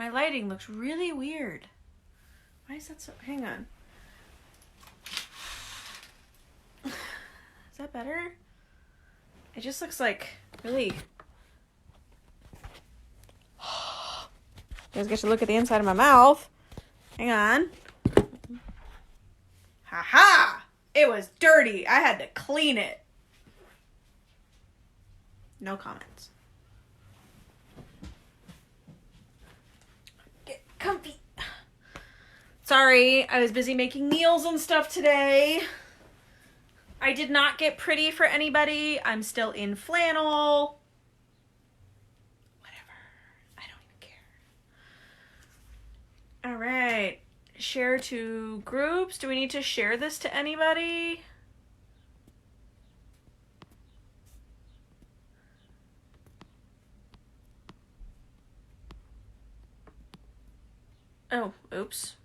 My lighting looks really weird. Why is that so... Hang on. Is that better? It just looks like really... You guys get to look at the inside of my mouth. Hang on. Ha-ha! It was dirty. I had to clean it. No comments. Get comfy. Sorry, I was busy making meals and stuff today. I did not get pretty for anybody. I'm still in flannel. Whatever. I don't even care. All right. Share to groups. Do we need to share this to anybody? Oh, oops.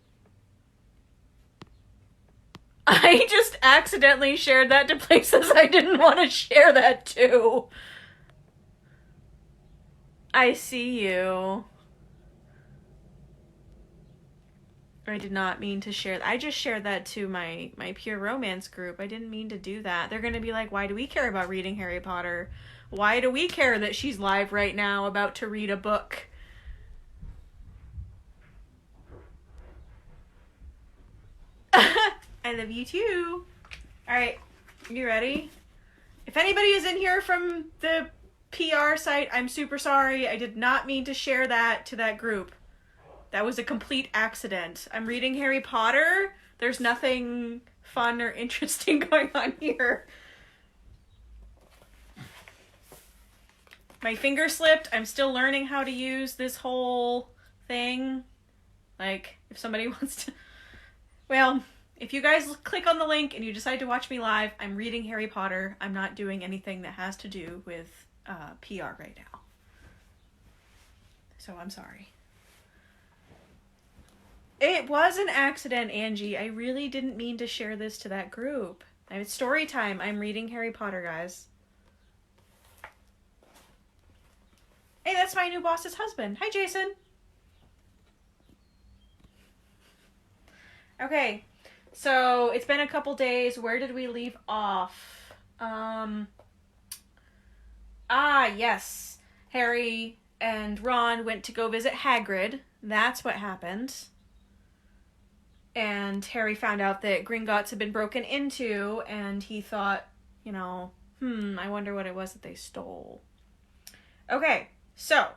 I just accidentally shared that to places I didn't want to share that to. I see you. I did not mean to share. I just shared that to my Pure Romance group. I didn't mean to do that. They're going to be like, why do we care about reading Harry Potter? Why do we care that she's live right now about to read a book? I love you too. Alright, you ready? If anybody is in here from the PR site, I'm super sorry. I did not mean to share that to that group. That was a complete accident. I'm reading Harry Potter. There's nothing fun or interesting going on here. My finger slipped. I'm still learning how to use this whole thing. Like, if somebody wants to... Well, if you guys click on the link and you decide to watch me live, I'm reading Harry Potter. I'm not doing anything that has to do with PR right now. So I'm sorry. It was an accident, Angie. I really didn't mean to share this to that group. It's story time. I'm reading Harry Potter, guys. Hey, that's my new boss's husband. Hi, Jason. Okay, so it's been a couple days. Where did we leave off? Yes. Harry and Ron went to go visit Hagrid. That's what happened. And Harry found out that Gringotts had been broken into, and he thought, I wonder what it was that they stole. Okay, so,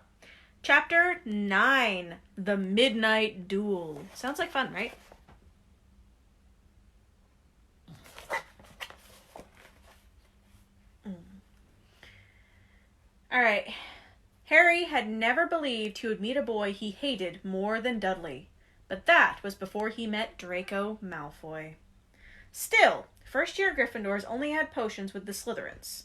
Chapter 9, The Midnight Duel. Sounds like fun, right? Alright. Harry had never believed he would meet a boy he hated more than Dudley. But that was before he met Draco Malfoy. Still, first-year Gryffindors only had potions with the Slytherins.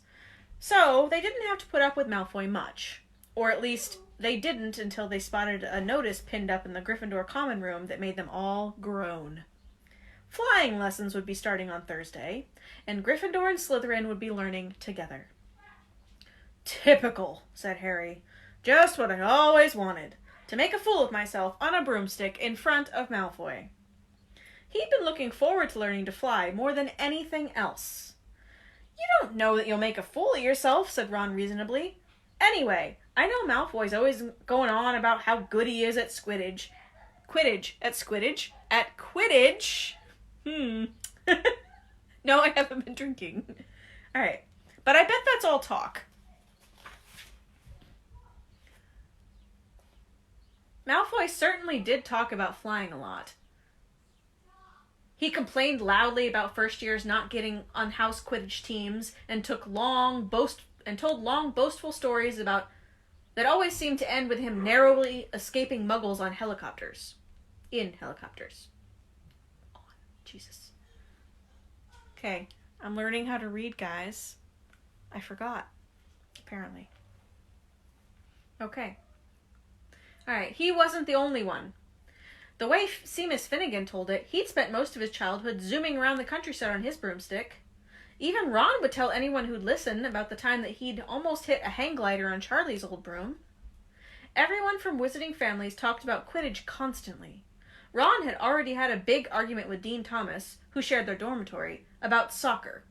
So, they didn't have to put up with Malfoy much. Or at least, they didn't until they spotted a notice pinned up in the Gryffindor common room that made them all groan. Flying lessons would be starting on Thursday, and Gryffindor and Slytherin would be learning together. Typical, said Harry. Just what I always wanted. To make a fool of myself on a broomstick in front of Malfoy. He'd been looking forward to learning to fly more than anything else. You don't know that you'll make a fool of yourself, said Ron reasonably. Anyway, I know Malfoy's always going on about how good he is at Quidditch. At Quidditch? No, I haven't been drinking. Alright, but I bet that's all talk. Malfoy certainly did talk about flying a lot. He complained loudly about first years not getting on house Quidditch teams and told long boastful stories about that always seemed to end with him narrowly escaping muggles on helicopters. In helicopters. Oh, Jesus. Okay, I'm learning how to read, guys. I forgot, apparently. Okay. Alright, he wasn't the only one. The way Seamus Finnegan told it, he'd spent most of his childhood zooming around the countryside on his broomstick. Even Ron would tell anyone who'd listen about the time that he'd almost hit a hang glider on Charlie's old broom. Everyone from visiting families talked about Quidditch constantly. Ron had already had a big argument with Dean Thomas, who shared their dormitory, about soccer.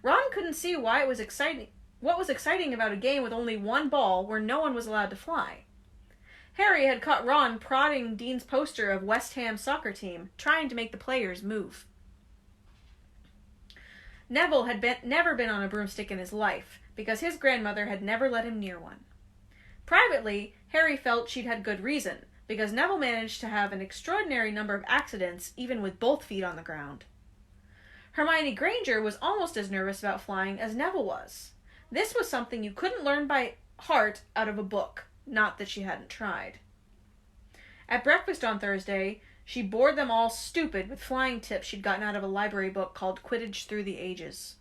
Ron couldn't see why it was exciting. What was exciting about a game with only one ball where no one was allowed to fly? Harry had caught Ron prodding Dean's poster of West Ham's soccer team, trying to make the players move. Neville had never been on a broomstick in his life, because his grandmother had never let him near one. Privately, Harry felt she'd had good reason, because Neville managed to have an extraordinary number of accidents even with both feet on the ground. Hermione Granger was almost as nervous about flying as Neville was. This was something you couldn't learn by heart out of a book, not that she hadn't tried. At breakfast on Thursday, she bored them all stupid with flying tips she'd gotten out of a library book called Quidditch Through the Ages.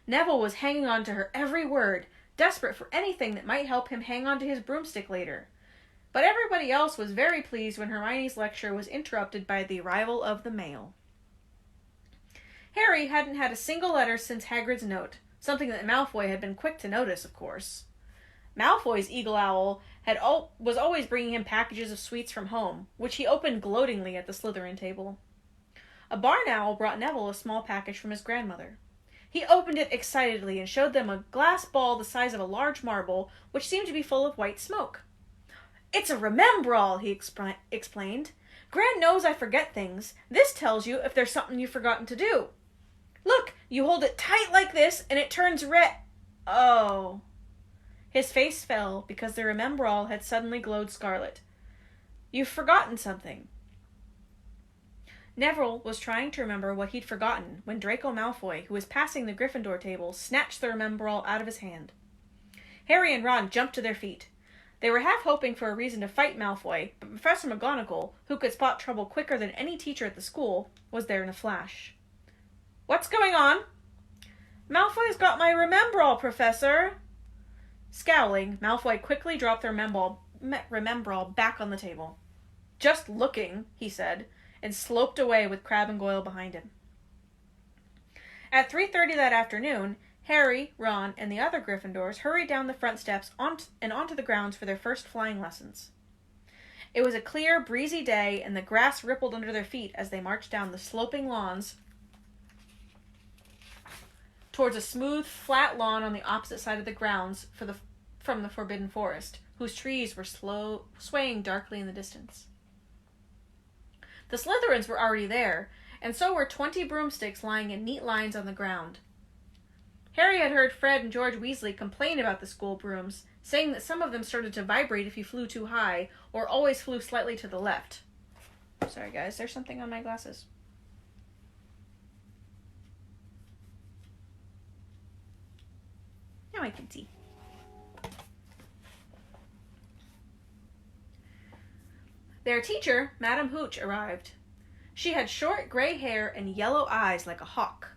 Neville was hanging on to her every word, desperate for anything that might help him hang on to his broomstick later. But everybody else was very pleased when Hermione's lecture was interrupted by the arrival of the mail. Harry hadn't had a single letter since Hagrid's note, something that Malfoy had been quick to notice, of course. Malfoy's eagle owl was always bringing him packages of sweets from home, which he opened gloatingly at the Slytherin table. A barn owl brought Neville a small package from his grandmother. He opened it excitedly and showed them a glass ball the size of a large marble, which seemed to be full of white smoke. "It's a Remembrall," he explained. "Gran knows I forget things. This tells you if there's something you've forgotten to do. Look, you hold it tight like this, and it turns red." Oh. His face fell because the Remembrall had suddenly glowed scarlet. "You've forgotten something." Neville was trying to remember what he'd forgotten when Draco Malfoy, who was passing the Gryffindor table, snatched the Remembrall out of his hand. Harry and Ron jumped to their feet. They were half hoping for a reason to fight Malfoy, but Professor McGonagall, who could spot trouble quicker than any teacher at the school, was there in a flash. "What's going on?" "Malfoy's got my Remembrall, Professor." Scowling, Malfoy quickly dropped the Remembrall back on the table. "Just looking," he said, and sloped away with Crabbe and Goyle behind him. At 3:30 that afternoon, Harry, Ron, and the other Gryffindors hurried down the front steps and onto the grounds for their first flying lessons. It was a clear, breezy day, and the grass rippled under their feet as they marched down the sloping lawns towards a smooth, flat lawn on the opposite side of the grounds from the Forbidden Forest, whose trees were swaying darkly in the distance. The Slytherins were already there, and so were 20 broomsticks lying in neat lines on the ground. Harry had heard Fred and George Weasley complain about the school brooms, saying that some of them started to vibrate if you flew too high, or always flew slightly to the left. Sorry guys, there's something on my glasses. Now I can see. Their teacher, Madame Hooch, arrived. She had short gray hair and yellow eyes like a hawk.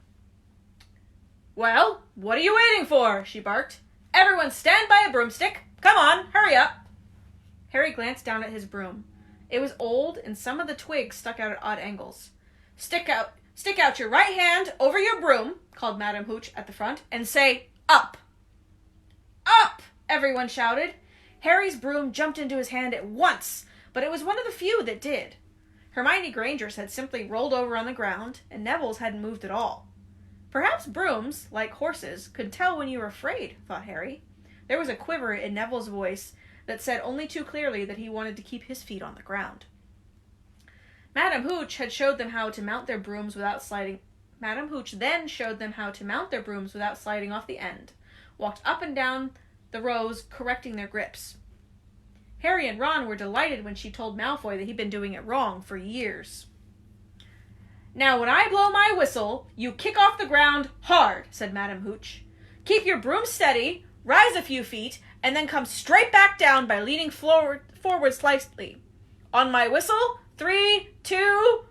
"Well, what are you waiting for?" she barked. "Everyone stand by a broomstick. Come on, hurry up." Harry glanced down at his broom. It was old, and some of the twigs stuck out at odd angles. Stick out your right hand over your broom," called Madame Hooch at the front, "and say, 'Up.'" "Up!" everyone shouted. Harry's broom jumped into his hand at once, but it was one of the few that did. Hermione Granger's had simply rolled over on the ground, and Neville's hadn't moved at all. Perhaps brooms, like horses, could tell when you were afraid, thought Harry. There was a quiver in Neville's voice that said only too clearly that he wanted to keep his feet on the ground. Madame Hooch had showed them how to mount their brooms without sliding. Madame Hooch then showed them how to mount their brooms without sliding off the end, walked up and down the rows, correcting their grips. Harry and Ron were delighted when she told Malfoy that he'd been doing it wrong for years. "Now when I blow my whistle, you kick off the ground hard," said Madame Hooch. "Keep your broom steady, rise a few feet, and then come straight back down by leaning forward slightly. On my whistle, 3, 2...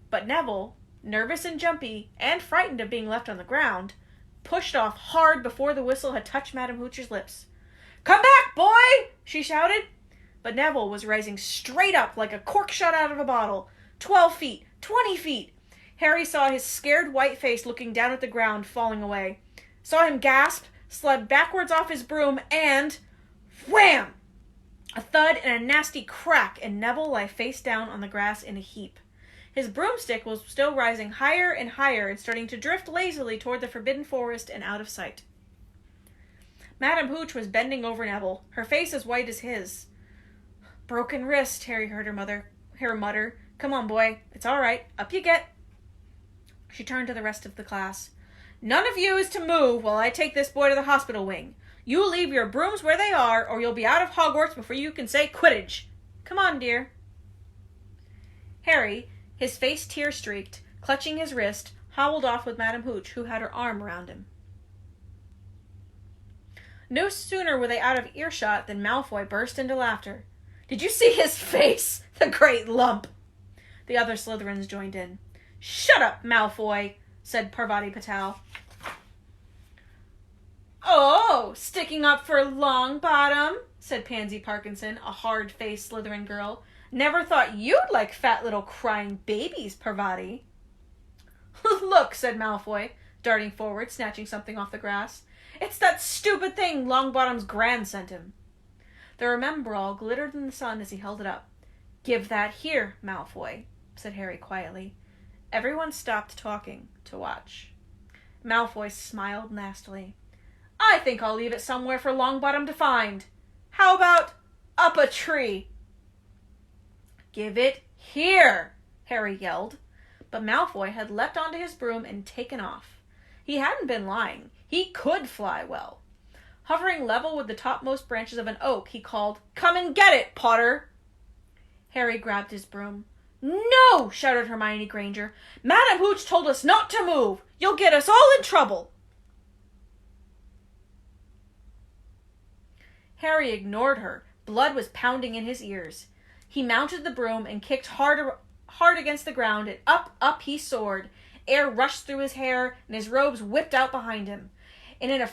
But Neville, nervous and jumpy, and frightened of being left on the ground, pushed off hard before the whistle had touched Madame Hooch's lips. "Come back, boy!" she shouted. But Neville was rising straight up like a cork shot out of a bottle. 12 feet, 20 feet. Harry saw his scared white face looking down at the ground, falling away. Saw him gasp, slid backwards off his broom, and... wham! A thud and a nasty crack, and Neville lay face down on the grass in a heap. His broomstick was still rising higher and higher and starting to drift lazily toward the forbidden forest and out of sight. Madame Hooch was bending over Neville, her face as white as his. "Broken wrist," Harry heard her mutter. "Come on, boy. It's all right. Up you get." She turned to the rest of the class. "None of you is to move while I take this boy to the hospital wing. You leave your brooms where they are, or you'll be out of Hogwarts before you can say Quidditch. Come on, dear." Harry, his face tear-streaked, clutching his wrist, hobbled off with Madame Hooch, who had her arm around him. No sooner were they out of earshot than Malfoy burst into laughter. "Did you see his face? The great lump!" The other Slytherins joined in. "Shut up, Malfoy," said Parvati Patel. "Oh, sticking up for Longbottom," said Pansy Parkinson, a hard-faced Slytherin girl. "Never thought you'd like fat little crying babies, Parvati." "Look," said Malfoy, darting forward, snatching something off the grass. "It's that stupid thing Longbottom's gran sent him." The Remembrall glittered in the sun as he held it up. "Give that here, Malfoy," said Harry quietly. Everyone stopped talking to watch. Malfoy smiled nastily. "I think I'll leave it somewhere for Longbottom to find. How about up a tree?" "Give it here," Harry yelled. But Malfoy had leapt onto his broom and taken off. He hadn't been lying. He could fly well. Hovering level with the topmost branches of an oak, he called, "Come and get it, Potter!" Harry grabbed his broom. "No!" shouted Hermione Granger. "Madame Hooch told us not to move. You'll get us all in trouble." Harry ignored her. Blood was pounding in his ears. He mounted the broom and kicked hard against the ground, and up he soared. Air rushed through his hair, and his robes whipped out behind him. And in a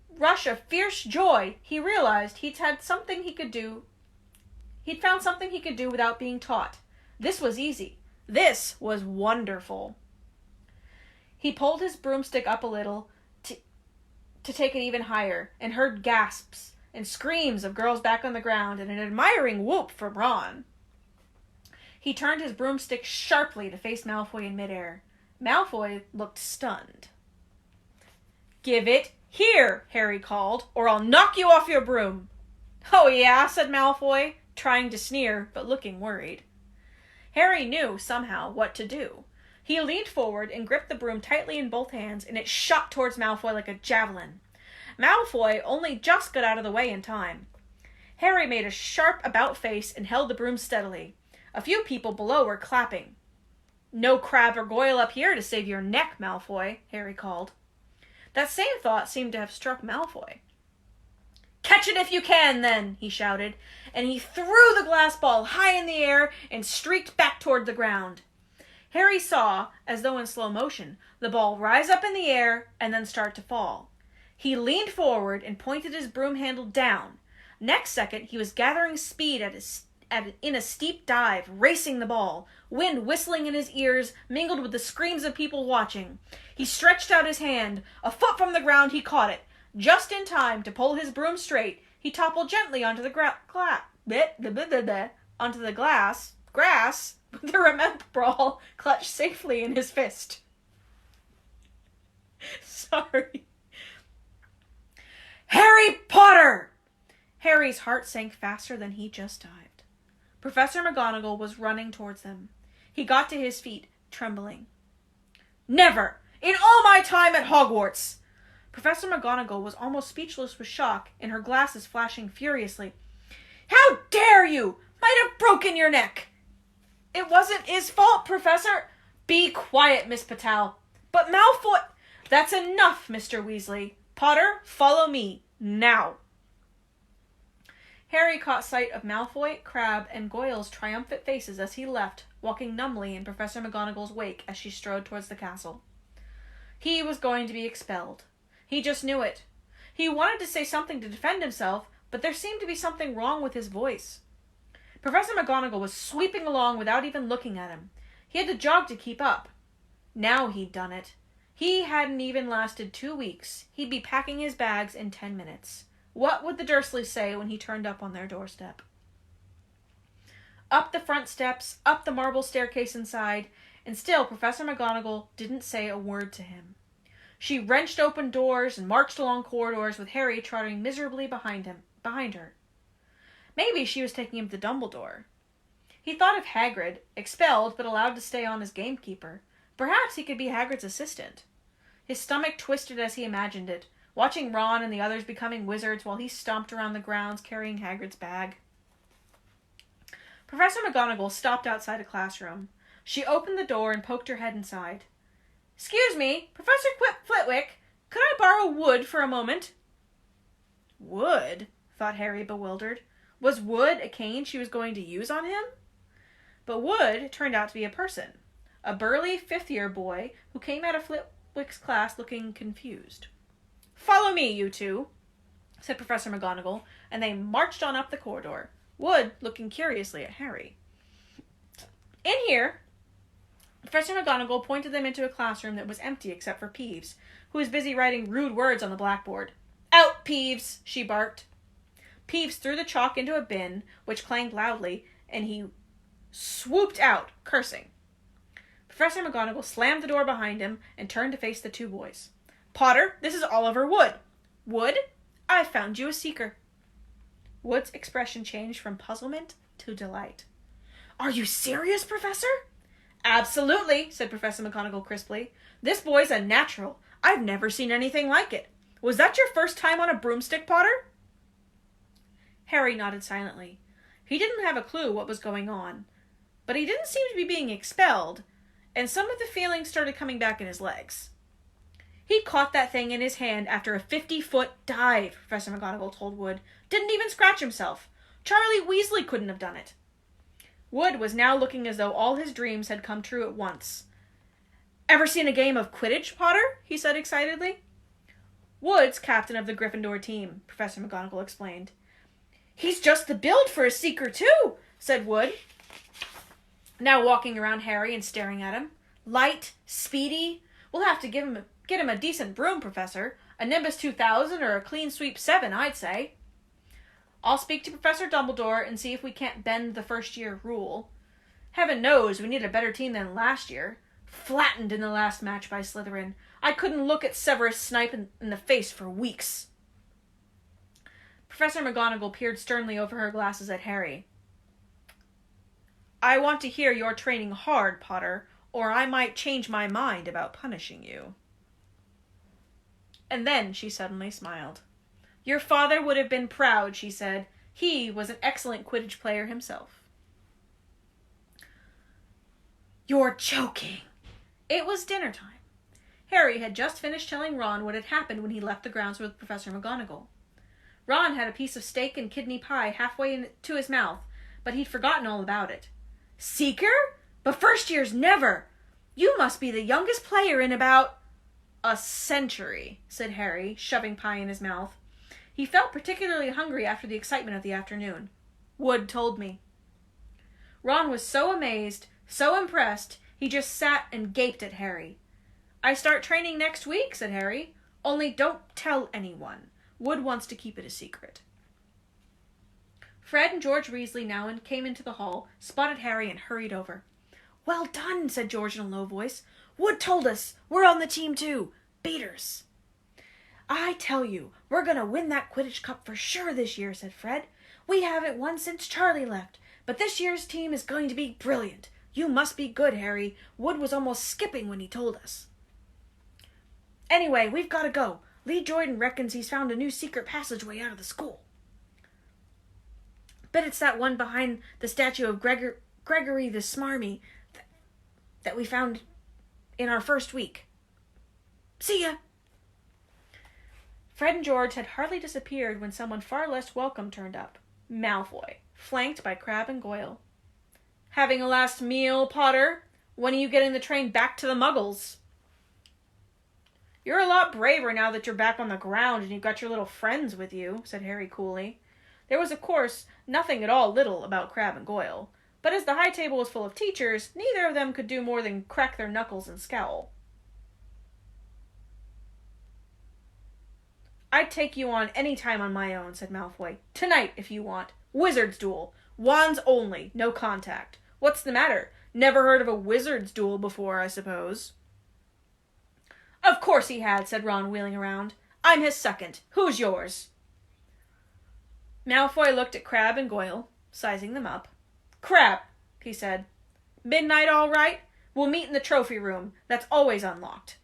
rush of fierce joy, he realized he'd found something he could do without being taught. This was easy. This was wonderful. He pulled his broomstick up a little to take it even higher, and heard gasps and screams of girls back on the ground, and an admiring whoop from Ron. He turned his broomstick sharply to face Malfoy in midair. Malfoy looked stunned. "Give it here," Harry called, "or I'll knock you off your broom." "Oh yeah," said Malfoy, trying to sneer, but looking worried. Harry knew, somehow, what to do. He leaned forward and gripped the broom tightly in both hands, and it shot towards Malfoy like a javelin. Malfoy only just got out of the way in time. Harry made a sharp about-face and held the broom steadily. A few people below were clapping. "No Crabbe or Goyle up here to save your neck, Malfoy," Harry called. That same thought seemed to have struck Malfoy. "Catch it if you can, then," he shouted, and he threw the glass ball high in the air and streaked back toward the ground. Harry saw, as though in slow motion, the ball rise up in the air and then start to fall. He leaned forward and pointed his broom handle down. Next second, he was gathering speed in a steep dive, racing the ball, wind whistling in his ears, mingled with the screams of people watching. He stretched out his hand. A foot from the ground, he caught it. Just in time to pull his broom straight, he toppled gently onto the grass, with the Remembrall clutched safely in his fist. Sorry. "Harry Potter!" Harry's heart sank faster than he just dived. Professor McGonagall was running towards them. He got to his feet, trembling. "Never! In all my time at Hogwarts!" Professor McGonagall was almost speechless with shock, and her glasses flashing furiously. "How dare you! Might have broken your neck!" "It wasn't his fault, Professor." "Be quiet, Miss Patel." "But Malfoy—" "That's enough, Mr. Weasley. Potter, follow me, now." Harry caught sight of Malfoy, Crabbe, and Goyle's triumphant faces as he left, walking numbly in Professor McGonagall's wake as she strode towards the castle. He was going to be expelled. He just knew it. He wanted to say something to defend himself, but there seemed to be something wrong with his voice. Professor McGonagall was sweeping along without even looking at him. He had to jog to keep up. Now he'd done it. He hadn't even lasted 2 weeks. He'd be packing his bags in 10 minutes. What would the Dursleys say when he turned up on their doorstep? up the front steps, up the marble staircase inside, and still Professor McGonagall didn't say a word to him. She wrenched open doors and marched along corridors with Harry trotting miserably behind her. Maybe she was taking him to Dumbledore. He thought of Hagrid, expelled but allowed to stay on as gamekeeper. Perhaps he could be Hagrid's assistant. His stomach twisted as he imagined it, watching Ron and the others becoming wizards while he stomped around the grounds carrying Hagrid's bag. Professor McGonagall stopped outside a classroom. She opened the door and poked her head inside. "Excuse me, Professor Flitwick, could I borrow wood for a moment?" Wood? Thought Harry, bewildered. Was wood a cane she was going to use on him? But Wood turned out to be a person. A burly fifth-year boy who came out of Flitwick's class looking confused. "Follow me, you two," said Professor McGonagall, and they marched on up the corridor, Wood looking curiously at Harry. In here, Professor McGonagall pointed them into a classroom that was empty except for Peeves, who was busy writing rude words on the blackboard. "Out, Peeves!" she barked. Peeves threw the chalk into a bin, which clanged loudly, and he swooped out, cursing. Professor McGonagall slammed the door behind him and turned to face the two boys. "Potter, this is Oliver Wood. Wood, I've found you a seeker." Wood's expression changed from puzzlement to delight. "Are you serious, Professor?" "Absolutely," said Professor McGonagall crisply. "This boy's a natural. I've never seen anything like it. Was that your first time on a broomstick, Potter?" Harry nodded silently. He didn't have a clue what was going on, but he didn't seem to be being expelled, and some of the feelings started coming back in his legs. "He caught that thing in his hand after a 50-foot dive," Professor McGonagall told Wood. "Didn't even scratch himself. Charlie Weasley couldn't have done it." Wood was now looking as though all his dreams had come true at once. "Ever seen a game of Quidditch, Potter?" he said excitedly. "Wood's captain of the Gryffindor team," Professor McGonagall explained. "He's just the build for a seeker, too," said Wood, now walking around Harry and staring at him. "Light, speedy. We'll have to get him a decent broom, Professor. A Nimbus 2000 or a Clean Sweep 7, I'd say." "I'll speak to Professor Dumbledore and see if we can't bend the first-year rule. Heaven knows we need a better team than last year. Flattened in the last match by Slytherin. I couldn't look at Severus Snape in the face for weeks." Professor McGonagall peered sternly over her glasses at Harry. "I want to hear you're training hard, Potter, or I might change my mind about punishing you." And then she suddenly smiled. "Your father would have been proud," she said. "He was an excellent Quidditch player himself." "You're joking." It was dinner time. Harry had just finished telling Ron what had happened when he left the grounds with Professor McGonagall. Ron had a piece of steak and kidney pie halfway into his mouth, but he'd forgotten all about it. "Seeker? But first years never! You must be the youngest player in about—" "A century," said Harry, shoving pie in his mouth. He felt particularly hungry after the excitement of the afternoon. "Wood told me." Ron was so amazed, so impressed, he just sat and gaped at Harry. "I start training next week," said Harry. "Only don't tell anyone. Wood wants to keep it a secret." Fred and George Weasley now came into the hall, spotted Harry, and hurried over. "Well done," said George in a low voice. "Wood told us. We're on the team too. Beaters." "I tell you, we're going to win that Quidditch Cup for sure this year," said Fred. "We haven't won since Charlie left, but this year's team is going to be brilliant. You must be good, Harry. Wood was almost skipping when he told us." "Anyway, we've got to go. Lee Jordan reckons he's found a new secret passageway out of the school. Bet it's that one behind the statue of Gregory the Smarmy that we found in our first week. See ya!" Fred and George had hardly disappeared when someone far less welcome turned up. Malfoy, flanked by Crabbe and Goyle. "Having a last meal, Potter? When are you getting the train back to the Muggles?" "You're a lot braver now that you're back on the ground and you've got your little friends with you," said Harry coolly. There was, of course, nothing at all little about Crabbe and Goyle, but as the high table was full of teachers, neither of them could do more than crack their knuckles and scowl. "I'd take you on any time on my own," said Malfoy. "Tonight, if you want. Wizard's Duel. Wands only, no contact. What's the matter? Never heard of a wizard's duel before, I suppose. Of course he had, said Ron, wheeling around. I'm his second. Who's yours? Malfoy looked at Crabbe and Goyle, sizing them up. Crabbe, he said. Midnight all right? We'll meet in the trophy room. That's always unlocked.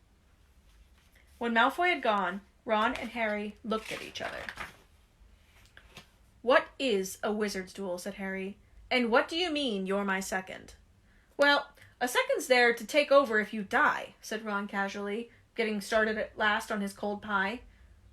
When Malfoy had gone, Ron and Harry looked at each other. What is a wizard's duel, said Harry. And what do you mean you're my second? Well, a second's there to take over if you die, said Ron casually, getting started at last on his cold pie.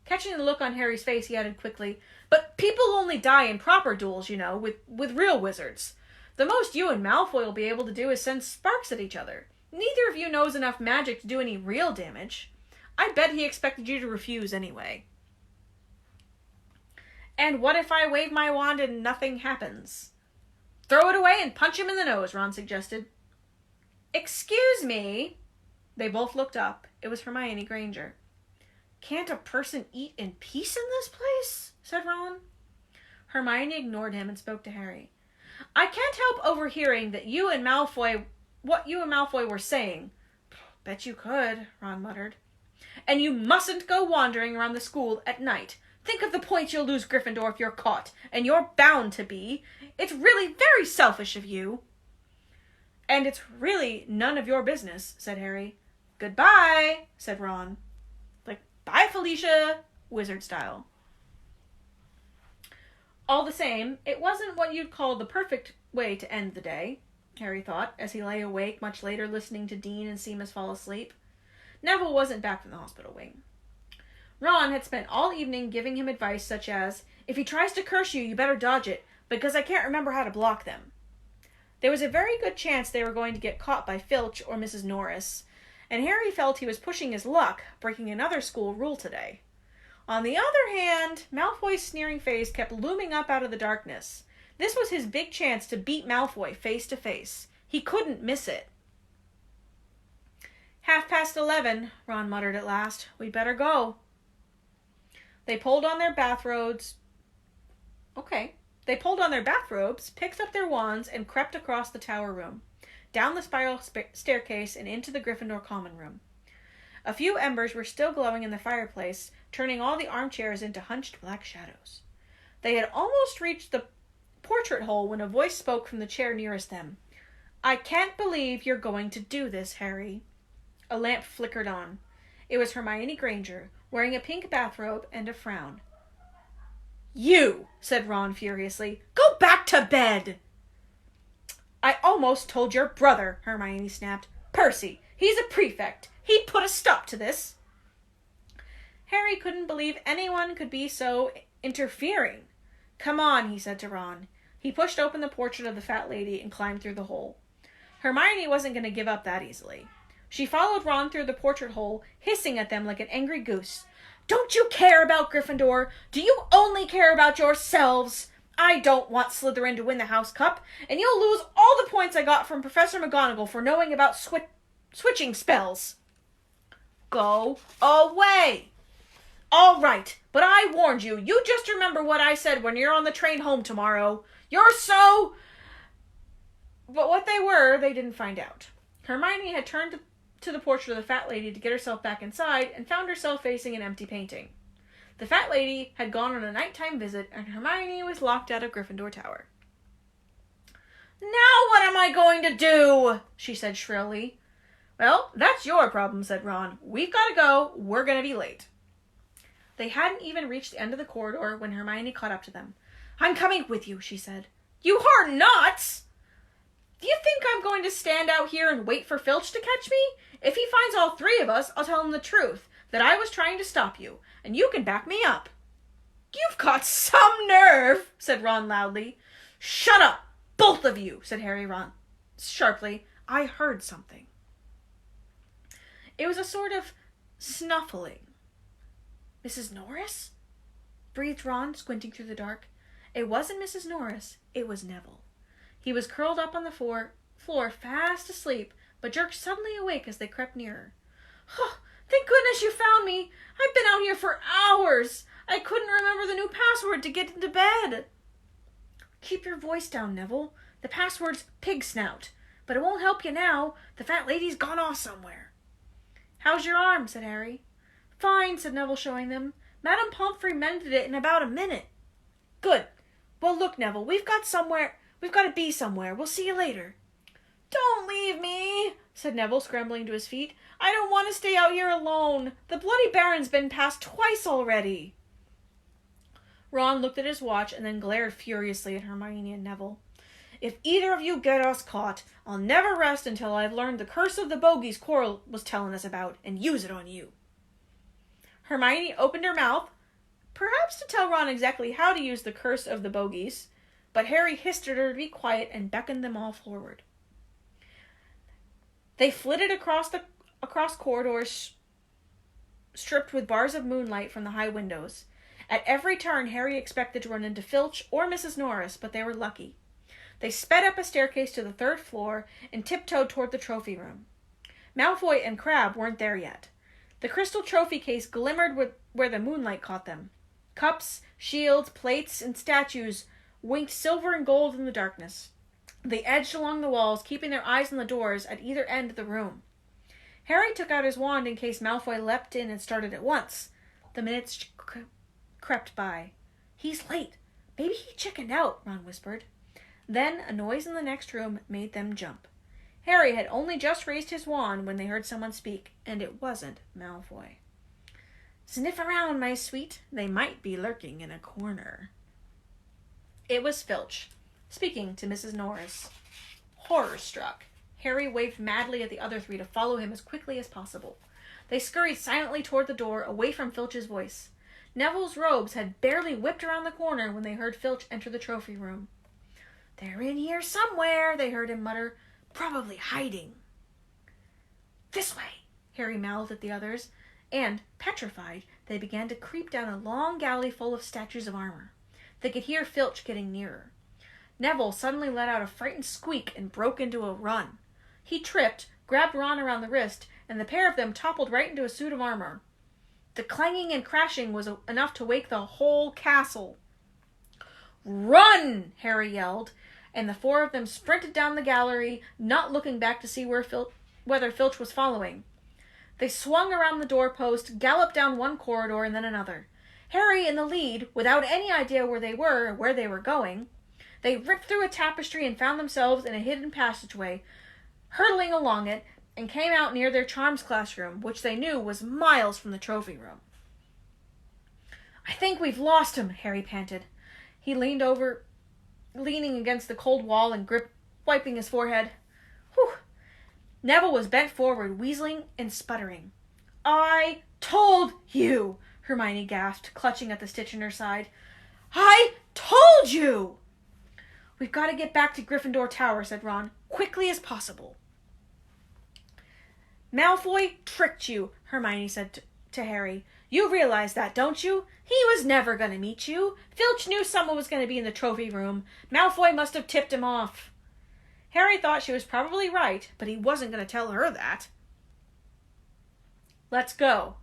Catching the look on Harry's face, he added quickly, but people only die in proper duels, you know, with real wizards. The most you and Malfoy will be able to do is send sparks at each other. Neither of you knows enough magic to do any real damage. I bet he expected you to refuse anyway. And what if I wave my wand and nothing happens? Throw it away and punch him in the nose, Ron suggested. Excuse me. They both looked up. It was Hermione Granger. Can't a person eat in peace in this place? Said Ron. Hermione ignored him and spoke to Harry. I can't help overhearing what you and Malfoy were saying. Bet you could, Ron muttered. And you mustn't go wandering around the school at night. Think of the points you'll lose, Gryffindor, if you're caught. And you're bound to be. It's really very selfish of you. And it's really none of your business, said Harry. Goodbye, said Ron. Like, bye, Felicia, wizard style. All the same, it wasn't what you'd call the perfect way to end the day, Harry thought, as he lay awake much later listening to Dean and Seamus fall asleep. Neville wasn't back from the hospital wing. Ron had spent all evening giving him advice such as, if he tries to curse you, you better dodge it, because I can't remember how to block them. There was a very good chance they were going to get caught by Filch or Mrs. Norris, and Harry felt he was pushing his luck, breaking another school rule today. On the other hand, Malfoy's sneering face kept looming up out of the darkness. This was his big chance to beat Malfoy face to face. He couldn't miss it. 11:30, Ron muttered at last. We'd better go. They pulled on their bathrobes, picked up their wands, and crept across the tower room, down the spiral staircase, and into the Gryffindor common room. A few embers were still glowing in the fireplace, turning all the armchairs into hunched black shadows. They had almost reached the portrait hole when a voice spoke from the chair nearest them. I can't believe you're going to do this, Harry. A lamp flickered on. It was Hermione Granger, wearing a pink bathrobe and a frown. You, said Ron furiously, go back to bed! I almost told your brother, Hermione snapped. Percy, he's a prefect. He'd put a stop to this. Harry couldn't believe anyone could be so interfering. Come on, he said to Ron. He pushed open the portrait of the fat lady and climbed through the hole. Hermione wasn't going to give up that easily. She followed Ron through the portrait hole, hissing at them like an angry goose. Don't you care about Gryffindor? Do you only care about yourselves? I don't want Slytherin to win the House Cup, and you'll lose all the points I got from Professor McGonagall for knowing about switching spells. Go away! All right, but I warned you. You just remember what I said when you're on the train home tomorrow. You're so... But what they were, they didn't find out. Hermione had turned to the portrait of the fat lady to get herself back inside and found herself facing an empty painting. The fat lady had gone on a nighttime visit, and Hermione was locked out of Gryffindor Tower. Now what am I going to do? She said shrilly. Well, that's your problem, said Ron. We've got to go. We're going to be late. They hadn't even reached the end of the corridor when Hermione caught up to them. I'm coming with you, she said. You are not! Do you think I'm going to stand out here and wait for Filch to catch me? If he finds all three of us, I'll tell him the truth, that I was trying to stop you, and you can back me up. You've got some nerve, said Ron loudly. Shut up, both of you, said Ron sharply. I heard something. It was a sort of snuffling. Mrs. Norris? Breathed Ron, squinting through the dark. It wasn't Mrs. Norris, it was Neville. He was curled up on the floor, fast asleep, but jerked suddenly awake as they crept nearer. Oh, thank goodness you found me. I've been out here for hours. I couldn't remember the new password to get into bed. Keep your voice down, Neville. The password's pig snout. But it won't help you now. The fat lady's gone off somewhere. How's your arm? Said Harry. Fine, said Neville, showing them. Madame Pomfrey mended it in about a minute. Good. Well, look, Neville, we've got to be somewhere. We'll see you later. Don't leave me, said Neville, scrambling to his feet. I don't want to stay out here alone. The Bloody Baron's been past twice already. Ron looked at his watch and then glared furiously at Hermione and Neville. If either of you get us caught, I'll never rest until I've learned the curse of the bogies Quirrell was telling us about and use it on you. Hermione opened her mouth, perhaps to tell Ron exactly how to use the curse of the bogies, but Harry hissed at her to be quiet and beckoned them all forward. They flitted across corridors stripped with bars of moonlight from the high windows. At every turn, Harry expected to run into Filch or Mrs. Norris, but they were lucky. They sped up a staircase to the 3rd floor and tiptoed toward the trophy room. Malfoy and Crabbe weren't there yet. The crystal trophy case glimmered where the moonlight caught them. Cups, shields, plates, and statues winked silver and gold in the darkness. They edged along the walls, keeping their eyes on the doors at either end of the room. Harry took out his wand in case Malfoy leapt in and started at once. The minutes crept by. He's late. Maybe he chickened out, Ron whispered. Then a noise in the next room made them jump. Harry had only just raised his wand when they heard someone speak, and it wasn't Malfoy. Sniff around, my sweet. They might be lurking in a corner. It was Filch, speaking to Mrs. Norris. Horror-struck, Harry waved madly at the other three to follow him as quickly as possible. They scurried silently toward the door, away from Filch's voice. Neville's robes had barely whipped around the corner when they heard Filch enter the trophy room. They're in here somewhere, they heard him mutter. Probably hiding. This way, Harry mouthed at the others, and, petrified, they began to creep down a long gallery full of statues of armor. They could hear Filch getting nearer. Neville suddenly let out a frightened squeak and broke into a run. He tripped, grabbed Ron around the wrist, and the pair of them toppled right into a suit of armor. The clanging and crashing was enough to wake the whole castle. Run! Harry yelled, and the four of them sprinted down the gallery, not looking back to see whether Filch was following. They swung around the doorpost, galloped down one corridor and then another. Harry in the lead, without any idea where they were or where they were going. They ripped through a tapestry and found themselves in a hidden passageway, hurtling along it, and came out near their charms classroom, which they knew was miles from the trophy room. I think we've lost him, Harry panted. He leaned over, leaning against the cold wall and wiping his forehead. Whew! Neville was bent forward, wheezing and sputtering. I told you, Hermione gasped, clutching at the stitch in her side. I told you! We've got to get back to Gryffindor Tower, said Ron, quickly as possible. Malfoy tricked you, Hermione said to Harry. You realize that, don't you? He was never going to meet you. Filch knew someone was going to be in the trophy room. Malfoy must have tipped him off. Harry thought she was probably right, but he wasn't going to tell her that. Let's go.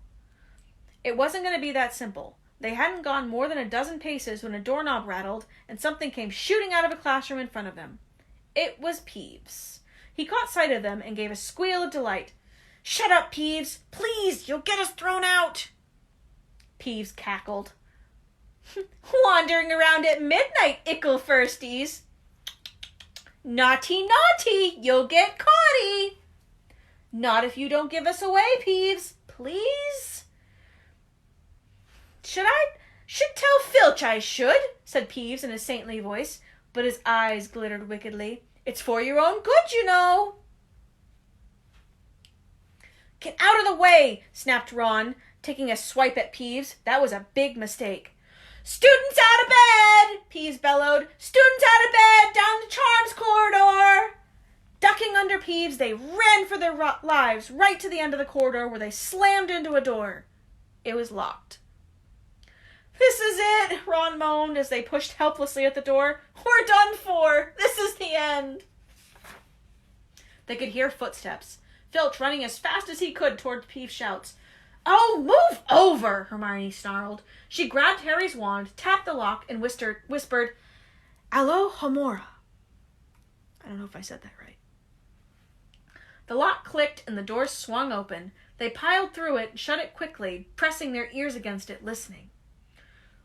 It wasn't going to be that simple. They hadn't gone more than a dozen paces when a doorknob rattled and something came shooting out of a classroom in front of them. It was Peeves. He caught sight of them and gave a squeal of delight. Shut up, Peeves! Please, you'll get us thrown out! Peeves cackled. Wandering around at midnight, ickle firsties. Naughty, naughty, you'll get caughty. Not if you don't give us away, Peeves. Please? Should tell Filch I should, said Peeves in a saintly voice, but his eyes glittered wickedly. It's for your own good, you know. Get out of the way, snapped Ron, taking a swipe at Peeves. That was a big mistake. Students out of bed, Peeves bellowed. Students out of bed, down the charms corridor. Ducking under Peeves, they ran for their lives right to the end of the corridor where they slammed into a door. It was locked. This is it, Ron moaned as they pushed helplessly at the door. We're done for. This is the end. They could hear footsteps. Filch running as fast as he could toward Peeves' shouts. Oh, move over, Hermione snarled. She grabbed Harry's wand, tapped the lock, and whispered, Alohomora. I don't know if I said that right. The lock clicked and the doors swung open. They piled through it and shut it quickly, pressing their ears against it, listening.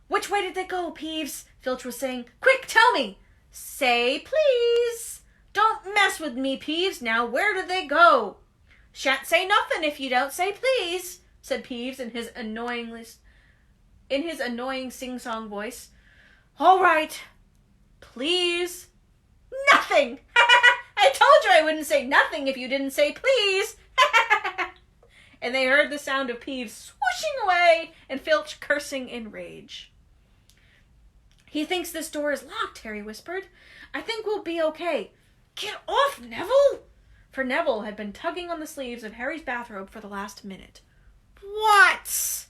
Which way did they go, Peeves? Filch was saying. Quick, tell me. Say please. Don't mess with me, Peeves. Now, where did they go? Shan't say nothing if you don't say please, said Peeves in his annoying sing-song voice. All right. Please. Nothing. I told you I wouldn't say nothing if you didn't say please. And they heard the sound of Peeves swooshing away and Filch cursing in rage. He thinks this door is locked, Harry whispered. I think we'll be okay. Get off, Neville! For Neville had been tugging on the sleeves of Harry's bathrobe for the last minute. What?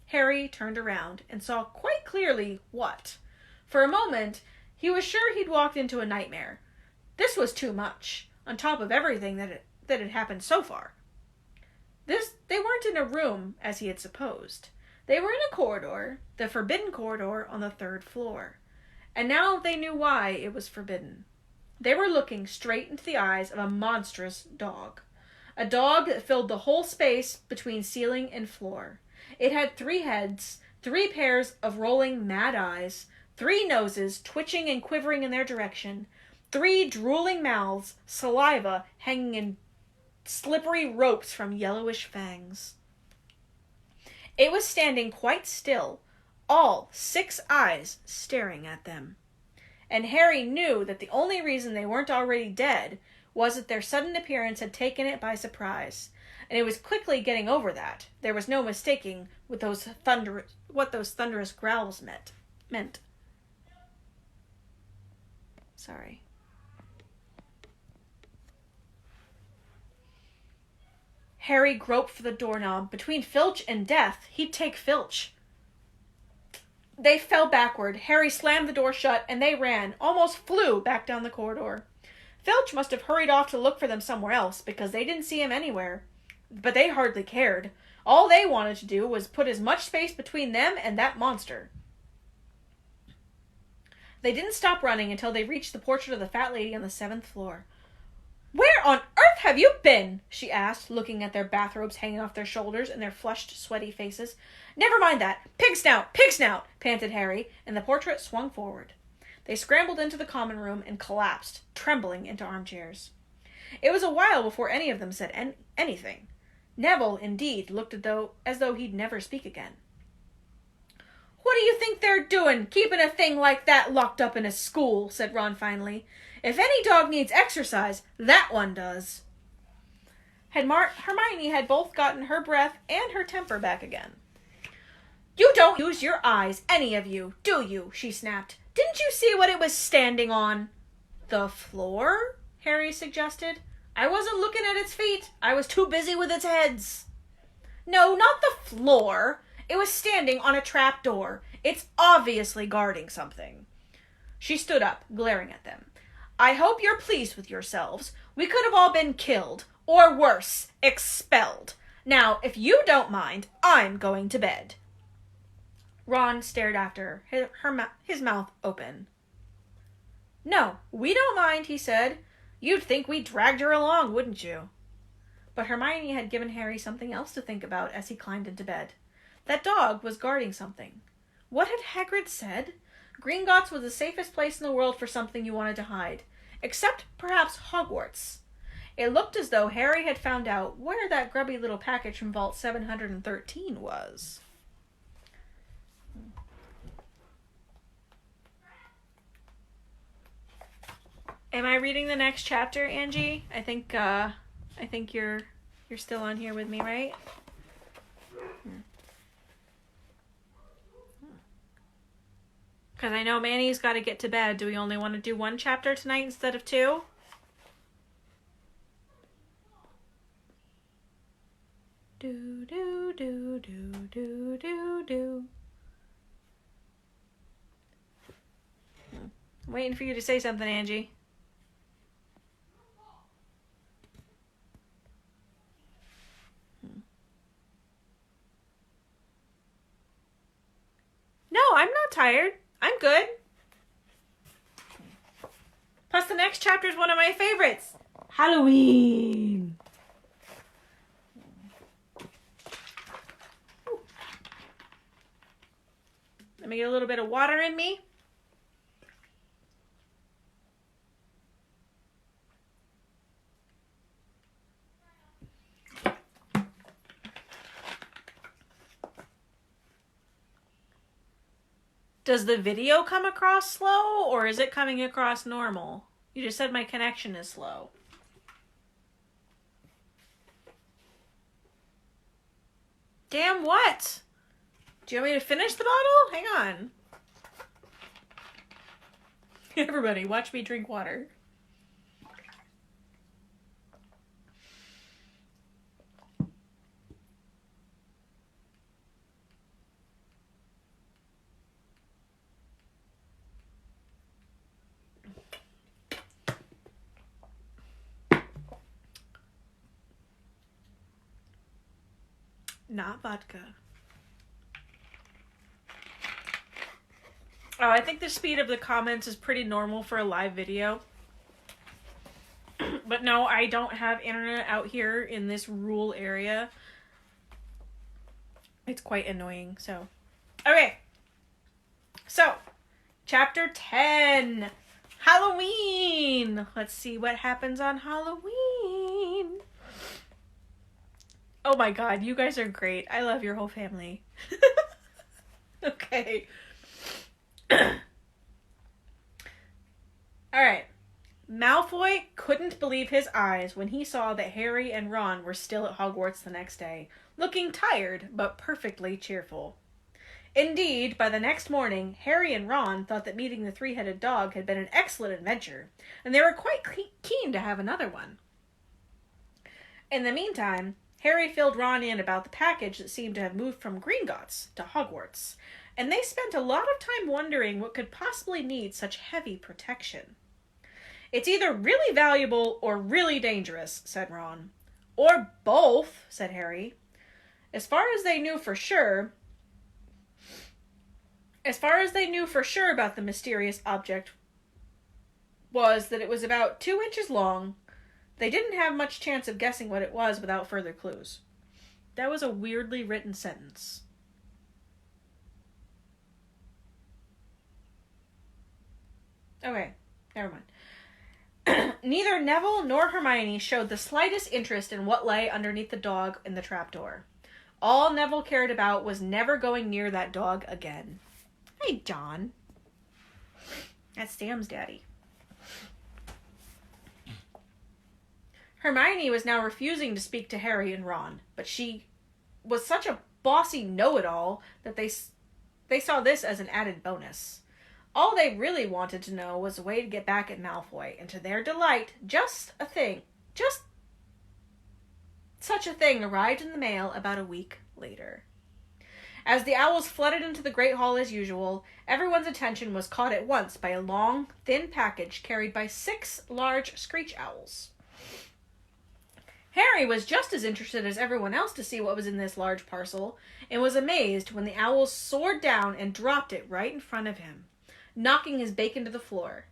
Harry turned around and saw quite clearly what. For a moment, he was sure he'd walked into a nightmare. This was too much, on top of everything that had happened so far. They weren't in a room, as he had supposed. They were in a corridor, the forbidden corridor on the 3rd floor. And now they knew why it was forbidden. They were looking straight into the eyes of a monstrous dog. A dog that filled the whole space between ceiling and floor. It had 3 heads, 3 pairs of rolling mad eyes, 3 noses twitching and quivering in their direction, 3 drooling mouths, saliva hanging in slippery ropes from yellowish fangs. It was standing quite still, all 6 eyes staring at them. And Harry knew that the only reason they weren't already dead was that their sudden appearance had taken it by surprise, and it was quickly getting over that. There was no mistaking what those thunderous growls meant. Sorry. Harry groped for the doorknob. Between Filch and death, he'd take Filch. They fell backward. Harry slammed the door shut, and they ran, almost flew back down the corridor. Filch must have hurried off to look for them somewhere else, because they didn't see him anywhere. But they hardly cared. All they wanted to do was put as much space between them and that monster. They didn't stop running until they reached the portrait of the fat lady on the 7th floor. Where on earth have you been? She asked, looking at their bathrobes hanging off their shoulders and their flushed, sweaty faces. Never mind that. Pig snout! Pig snout! Panted Harry, and the portrait swung forward. They scrambled into the common room and collapsed, trembling into armchairs. It was a while before any of them said anything. Neville, indeed, looked as though he'd never speak again. What do you think they're doing, keeping a thing like that locked up in a school? Said Ron finally. If any dog needs exercise, that one does. Hermione had both gotten her breath and her temper back again. You don't use your eyes, any of you, do you? She snapped. Didn't you see what it was standing on? The floor? Harry suggested. I wasn't looking at its feet. I was too busy with its heads. No, not the floor. It was standing on a trap door. It's obviously guarding something. She stood up, glaring at them. I hope you're pleased with yourselves. We could have all been killed, or worse, expelled. Now, if you don't mind, I'm going to bed. Ron stared after her, his mouth open. No, we don't mind, he said. You'd think we dragged her along, wouldn't you? But Hermione had given Harry something else to think about as he climbed into bed. That dog was guarding something. What had Hagrid said? Gringotts was the safest place in the world for something you wanted to hide. Except, perhaps, Hogwarts. It looked as though Harry had found out where that grubby little package from Vault 713 was. Am I reading the next chapter, Angie? I think you're still on here with me, right? Because I know Manny's got to get to bed. Do we only want to do 1 chapter tonight instead of 2? Do, do, do, do, do, do, do. I'm waiting for you to say something, Angie. No, I'm not tired. I'm good. next chapter is one of my favorites. Halloween. Let me get a little bit of water in me. Does the video come across slow, or is it coming across normal? You just said my connection is slow. Damn what? Do you want me to finish the bottle? Hang on. Everybody, watch me drink water. Not vodka. Oh, I think the speed of the comments is pretty normal for a live video. But no, I don't have internet out here in this rural area. It's quite annoying, so. Okay. So, chapter 10. Halloween. Let's see what happens on Halloween. Oh my god, you guys are great. I love your whole family. Okay. Alright. Malfoy couldn't believe his eyes when he saw that Harry and Ron were still at Hogwarts the next day, looking tired but perfectly cheerful. Indeed, by the next morning, Harry and Ron thought that meeting the three-headed dog had been an excellent adventure, and they were quite keen to have another one. In the meantime, Harry filled Ron in about the package that seemed to have moved from Gringotts to Hogwarts, and they spent a lot of time wondering what could possibly need such heavy protection. It's either really valuable or really dangerous, said Ron. Or both, said Harry. As far as they knew for sure about the mysterious object was that it was about 2 inches long. They didn't have much chance of guessing what it was without further clues. That was a weirdly written sentence. Okay, never mind. Neither Neville nor Hermione showed the slightest interest in what lay underneath the dog in the trapdoor. All Neville cared about was never going near that dog again. Hey, John. That's Sam's daddy. Hermione was now refusing to speak to Harry and Ron, but she was such a bossy know-it-all that they saw this as an added bonus. All they really wanted to know was a way to get back at Malfoy, and to their delight, just such a thing arrived in the mail about a week later. As the owls flooded into the Great Hall as usual, everyone's attention was caught at once by a long, thin package carried by 6 large screech owls. Harry was just as interested as everyone else to see what was in this large parcel, and was amazed when the owls soared down and dropped it right in front of him, knocking his bacon to the floor.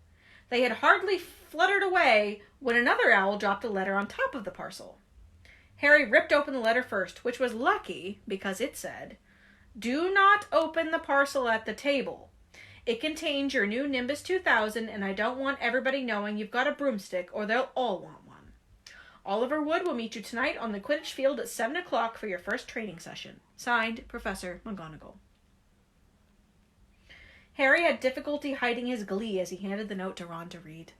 They had hardly fluttered away when another owl dropped a letter on top of the parcel. Harry ripped open the letter first, which was lucky because it said, "Do not open the parcel at the table. It contains your new Nimbus 2000, and I don't want everybody knowing you've got a broomstick, or they'll all want one. Oliver Wood will meet you tonight on the Quidditch field at 7 o'clock for your first training session. Signed, Professor McGonagall." Harry had difficulty hiding his glee as he handed the note to Ron to read.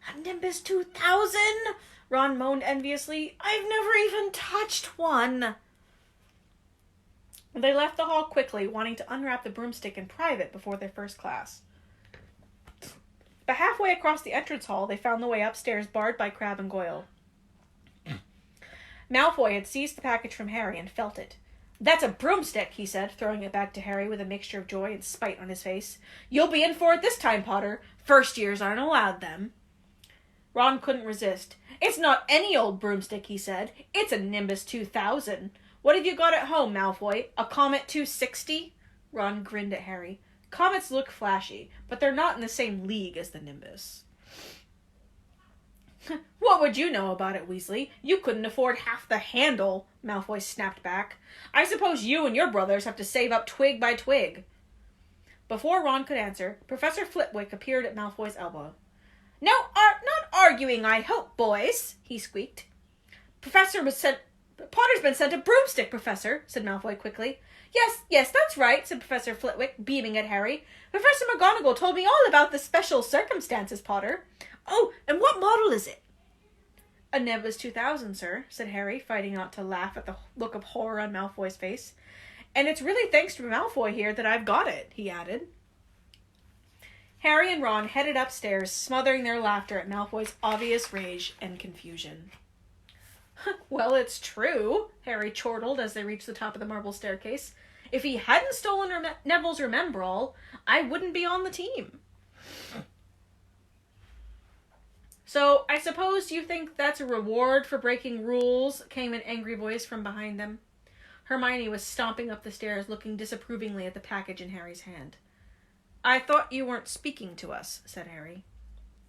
"A Nimbus 2000?" Ron moaned enviously. "I've never even touched one." They left the hall quickly, wanting to unwrap the broomstick in private before their first class. But halfway across the entrance hall, they found the way upstairs barred by Crabbe and Goyle. Malfoy had seized the package from Harry and felt it. "That's a broomstick," he said, throwing it back to Harry with a mixture of joy and spite on his face. "You'll be in for it this time, Potter. First years aren't allowed them." Ron couldn't resist. "It's not any old broomstick," he said. "It's a Nimbus 2000. What have you got at home, Malfoy? A Comet 260? Ron grinned at Harry. "Comets look flashy, but they're not in the same league as the Nimbus." What would you know about it, Weasley? You couldn't afford half the handle, Malfoy snapped back. I suppose you and your brothers have to save up twig by twig. Before Ron could answer, Professor Flitwick appeared at Malfoy's elbow. Not arguing, I hope, boys, he squeaked. Potter's been sent a broomstick, Professor, said Malfoy quickly. Yes, that's right, said Professor Flitwick, beaming at Harry. Professor McGonagall told me all about the special circumstances, Potter. Oh, and what model is it? A Nimbus 2000, sir, said Harry, fighting not to laugh at the look of horror on Malfoy's face. And it's really thanks to Malfoy here that I've got it, he added. Harry and Ron headed upstairs, smothering their laughter at Malfoy's obvious rage and confusion. Well, it's true, Harry chortled as they reached the top of the marble staircase. If he hadn't stolen Neville's Remembrall, I wouldn't be on the team. So, I suppose you think that's a reward for breaking rules, came an angry voice from behind them. Hermione was stomping up the stairs, looking disapprovingly at the package in Harry's hand. I thought you weren't speaking to us, said Harry.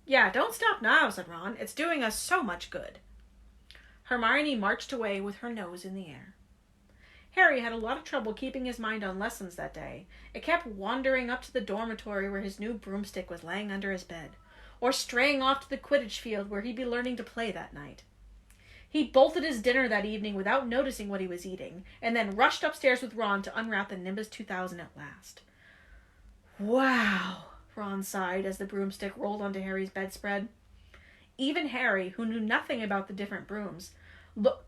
Yeah, don't stop now, said Ron. It's doing us so much good. Hermione marched away with her nose in the air. Harry had a lot of trouble keeping his mind on lessons that day. It kept wandering up to the dormitory where his new broomstick was laying under his bed, or straying off to the Quidditch field where he'd be learning to play that night. He bolted his dinner that evening without noticing what he was eating, and then rushed upstairs with Ron to unwrap the Nimbus 2000 at last. Wow, Ron sighed as the broomstick rolled onto Harry's bedspread. Even Harry, who knew nothing about the different brooms,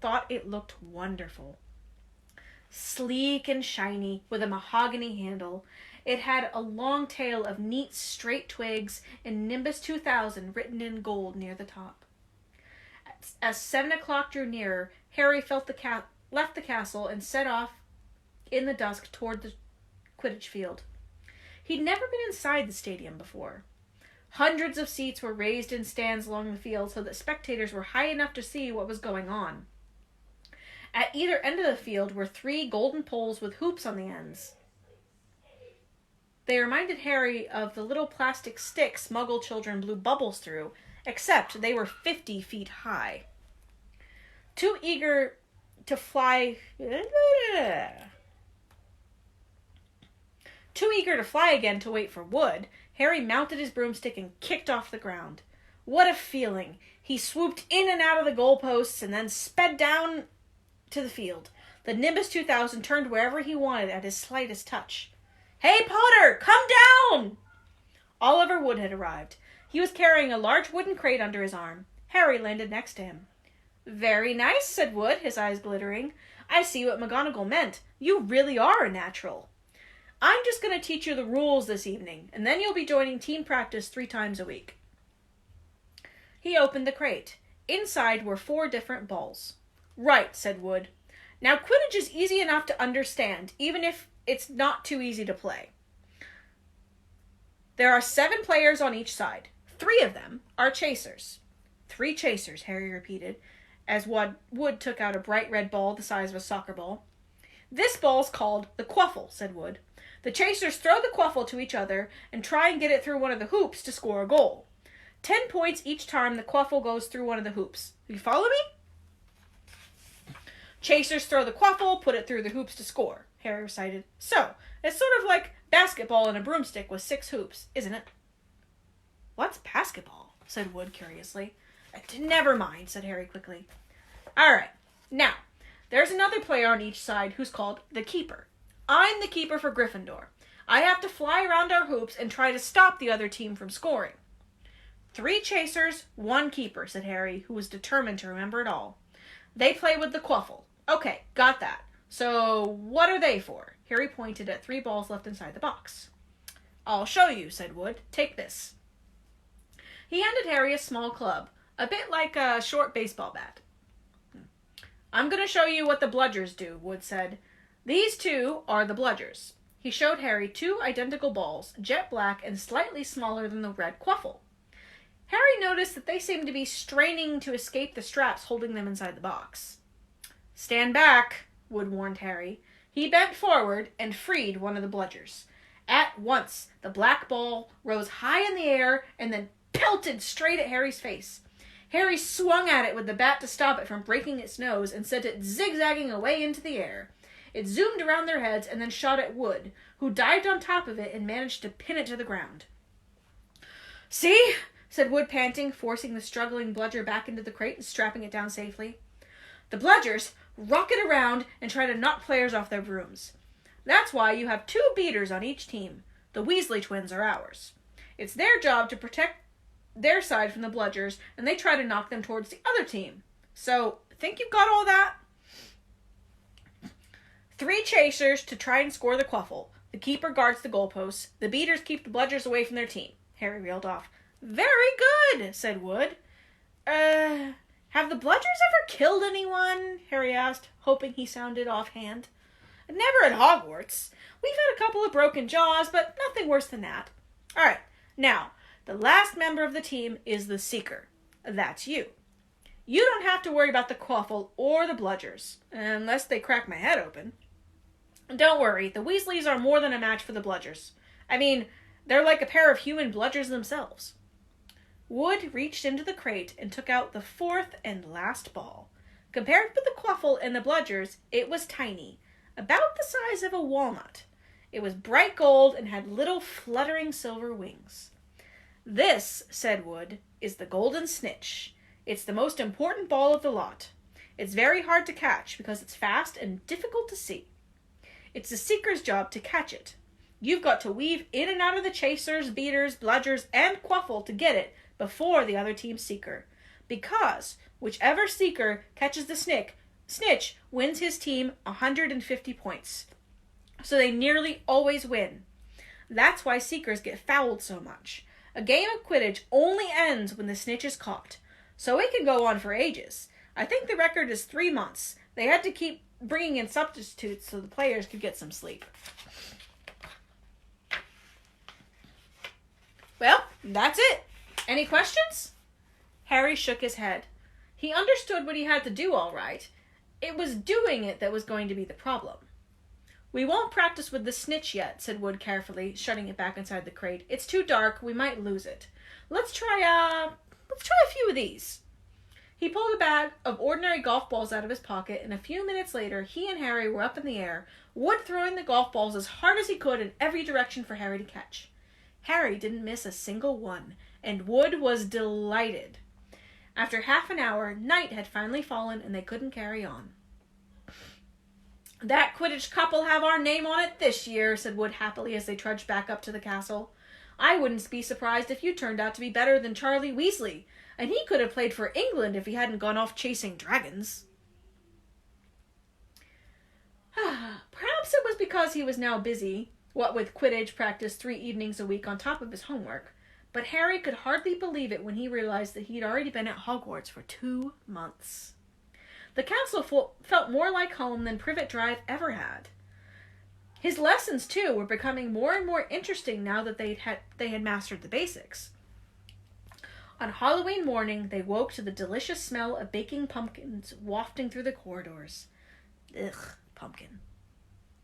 thought it looked wonderful. Sleek and shiny, with a mahogany handle, it had a long tail of neat, straight twigs and Nimbus 2000 written in gold near the top. As 7 o'clock drew nearer, Harry left the castle and set off in the dusk toward the Quidditch field. He'd never been inside the stadium before. Hundreds of seats were raised in stands along the field so that spectators were high enough to see what was going on. At either end of the field were 3 golden poles with hoops on the ends. They reminded Harry of the little plastic sticks Muggle children blew bubbles through, except they were 50 feet high. Too eager to fly again to wait for Wood, Harry mounted his broomstick and kicked off the ground. What a feeling! He swooped in and out of the goalposts and then sped down to the field. The Nimbus 2000 turned wherever he wanted at his slightest touch. Hey, Potter! Come down! Oliver Wood had arrived. He was carrying a large wooden crate under his arm. Harry landed next to him. Very nice, said Wood, his eyes glittering. I see what McGonagall meant. You really are a natural. I'm just going to teach you the rules this evening, and then you'll be joining team practice 3 times a week. He opened the crate. Inside were 4 different balls. Right, said Wood. Now, Quidditch is easy enough to understand, even if it's not too easy to play. There are 7 players on each side. 3 of them are chasers. 3 chasers, Harry repeated, as Wood took out a bright red ball the size of a soccer ball. This ball's called the quaffle, said Wood. The chasers throw the quaffle to each other and try and get it through one of the hoops to score a goal. 10 points each time the quaffle goes through one of the hoops. You follow me? Chasers throw the quaffle, put it through the hoops to score, Harry recited. So, it's sort of like basketball and a broomstick with 6 hoops, isn't it? What's basketball? Said Wood curiously. Never mind, said Harry quickly. All right, now, there's another player on each side who's called the keeper. I'm the keeper for Gryffindor. I have to fly around our hoops and try to stop the other team from scoring. 3 chasers, 1 keeper, said Harry, who was determined to remember it all. They play with the quaffle. Okay, got that. So, what are they for? Harry pointed at 3 balls left inside the box. I'll show you, said Wood. Take this. He handed Harry a small club, a bit like a short baseball bat. I'm going to show you what the bludgers do, Wood said. These 2 are the bludgers. He showed Harry 2 identical balls, jet black and slightly smaller than the red quaffle. Harry noticed that they seemed to be straining to escape the straps holding them inside the box. Stand back, Wood warned Harry. He bent forward and freed one of the bludgers. At once, the black ball rose high in the air and then pelted straight at Harry's face. Harry swung at it with the bat to stop it from breaking its nose and sent it zigzagging away into the air. It zoomed around their heads and then shot at Wood, who dived on top of it and managed to pin it to the ground. "See?" said Wood, panting, forcing the struggling bludger back into the crate and strapping it down safely. The bludgers rocket around and try to knock players off their brooms. That's why you have 2 beaters on each team. The Weasley twins are ours. It's their job to protect their side from the bludgers, and they try to knock them towards the other team. So, think you've got all that? 3 chasers to try and score the quaffle. The keeper guards the goalposts. The beaters keep the bludgers away from their team. Harry reeled off. "Very good," said Wood. Have the bludgers ever killed anyone?" Harry asked, hoping he sounded offhand. "Never at Hogwarts. We've had a couple of broken jaws, but nothing worse than that. All right, now, the last member of the team is the Seeker. That's you. You don't have to worry about the quaffle or the bludgers, unless they crack my head open. Don't worry, the Weasleys are more than a match for the bludgers. I mean, they're like a pair of human bludgers themselves." Wood reached into the crate and took out the 4th and last ball. Compared with the quaffle and the bludgers, it was tiny, about the size of a walnut. It was bright gold and had little fluttering silver wings. "This," said Wood, "is the golden snitch. It's the most important ball of the lot. It's very hard to catch because it's fast and difficult to see. It's the Seeker's job to catch it. You've got to weave in and out of the chasers, beaters, bludgers, and quaffle to get it before the other team's Seeker. Because whichever Seeker catches the snitch wins his team 150 points. So they nearly always win. That's why Seekers get fouled so much. A game of Quidditch only ends when the snitch is caught. So it can go on for ages. I think the record is 3 months. They had to keep bringing in substitutes so the players could get some sleep." Well, that's it. Any questions? Harry shook his head. He understood what he had to do all right. It was doing it that was going to be the problem. "We won't practice with the snitch yet," said Wood carefully, shutting it back inside the crate. "It's too dark. We might lose it. Let's try a few of these." He pulled a bag of ordinary golf balls out of his pocket, and a few minutes later, he and Harry were up in the air, Wood throwing the golf balls as hard as he could in every direction for Harry to catch. Harry didn't miss a single one, and Wood was delighted. After half an hour, night had finally fallen, and they couldn't carry on. "That Quidditch Cup'll have our name on it this year," said Wood happily as they trudged back up to the castle. "I wouldn't be surprised if you turned out to be better than Charlie Weasley, and he could have played for England if he hadn't gone off chasing dragons." Perhaps it was because he was now busy, what with Quidditch practice 3 evenings a week on top of his homework, but Harry could hardly believe it when he realized that he'd already been at Hogwarts for 2 months. The castle felt more like home than Privet Drive ever had. His lessons, too, were becoming more and more interesting now that they had mastered the basics. On Halloween morning, they woke to the delicious smell of baking pumpkins wafting through the corridors. Ugh, pumpkin.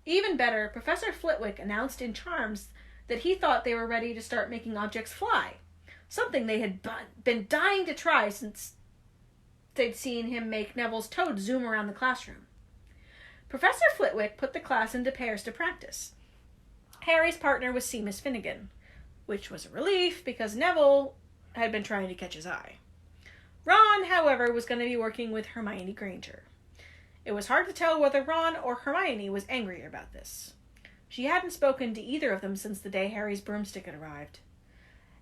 Even better, Professor Flitwick announced in Charms that he thought they were ready to start making objects fly, something they had been dying to try since they'd seen him make Neville's toad zoom around the classroom. Professor Flitwick put the class into pairs to practice. Harry's partner was Seamus Finnegan, which was a relief because Neville had been trying to catch his eye. Ron, however, was going to be working with Hermione Granger. It was hard to tell whether Ron or Hermione was angrier about this. She hadn't spoken to either of them since the day Harry's broomstick had arrived.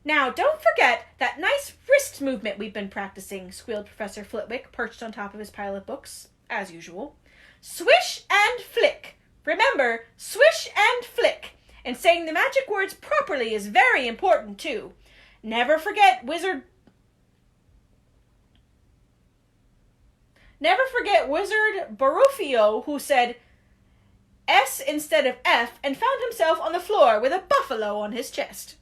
"Now, don't forget that nice wrist movement we've been practicing," squealed Professor Flitwick, perched on top of his pile of books, as usual. "Swish and flick. Remember, swish and flick. And saying the magic words properly is very important, too. Never forget Wizard Barufio, who said S instead of F and found himself on the floor with a buffalo on his chest."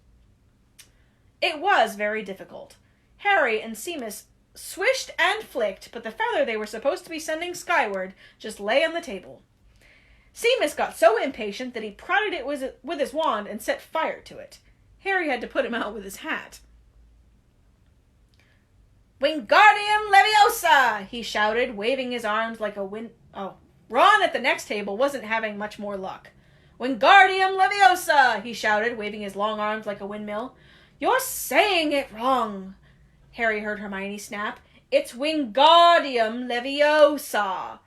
It was very difficult. Harry and Seamus swished and flicked, but the feather they were supposed to be sending skyward just lay on the table. Seamus got so impatient that he prodded it with his wand and set fire to it. Harry had to put him out with his hat. Wingardium Leviosa! He shouted, waving his arms like a wind... Oh, Ron at the next table wasn't having much more luck. Wingardium Leviosa! He shouted, waving his long arms like a windmill. You're saying it wrong, Harry heard Hermione snap. It's Wingardium Leviosa.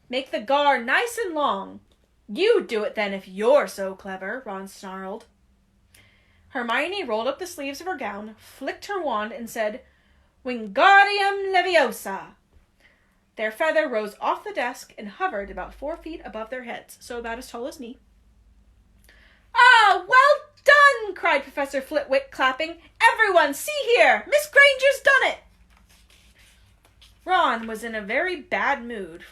Make the gar nice and long. You do it then if you're so clever, Ron snarled. Hermione rolled up the sleeves of her gown, flicked her wand, and said, Wingardium Leviosa. Their feather rose off the desk and hovered about 4 feet above their heads, so about as tall as me. Ah, well done, cried Professor Flitwick, clapping. Everyone, see here! Miss Granger's done it! Ron was in a very bad mood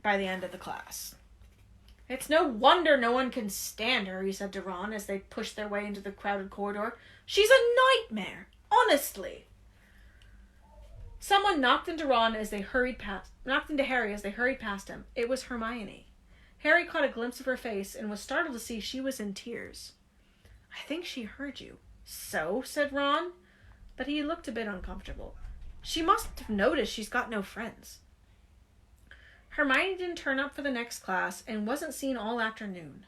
by the end of the class. It's no wonder no one can stand her, he said to Ron as they pushed their way into the crowded corridor. She's a nightmare, honestly. Someone knocked into Harry as they hurried past him. It was Hermione. Harry caught a glimpse of her face and was startled to see she was in tears. I think she heard you. So, said Ron, but he looked a bit uncomfortable. She must have noticed she's got no friends. Hermione didn't turn up for the next class and wasn't seen all afternoon.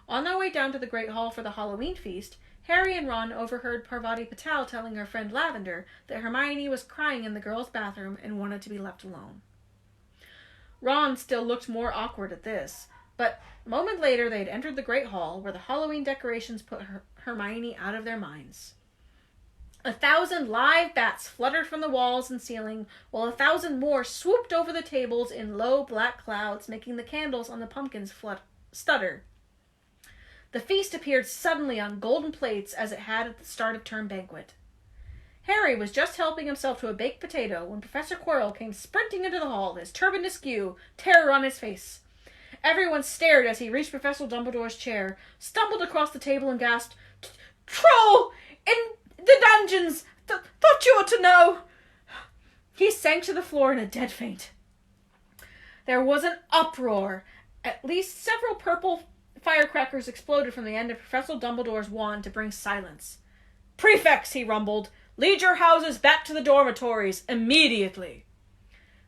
On their way down to the Great Hall for the Halloween feast, Harry and Ron overheard Parvati Patel telling her friend Lavender that Hermione was crying in the girls' bathroom and wanted to be left alone. Ron still looked more awkward at this, but a moment later they had entered the Great Hall, where the Halloween decorations put Hermione out of their minds. 1,000 live bats fluttered from the walls and ceiling, while 1,000 more swooped over the tables in low black clouds, making the candles on the pumpkins stutter. The feast appeared suddenly on golden plates as it had at the start of term banquet. Harry was just helping himself to a baked potato when Professor Quirrell came sprinting into the hall, his turban askew, terror on his face. Everyone stared as he reached Professor Dumbledore's chair, stumbled across the table and gasped, Troll! In the dungeons! Thought you ought to know! He sank to the floor in a dead faint. There was an uproar. At least several purple firecrackers exploded from the end of Professor Dumbledore's wand to bring silence. Prefects, he rumbled, lead your houses back to the dormitories immediately.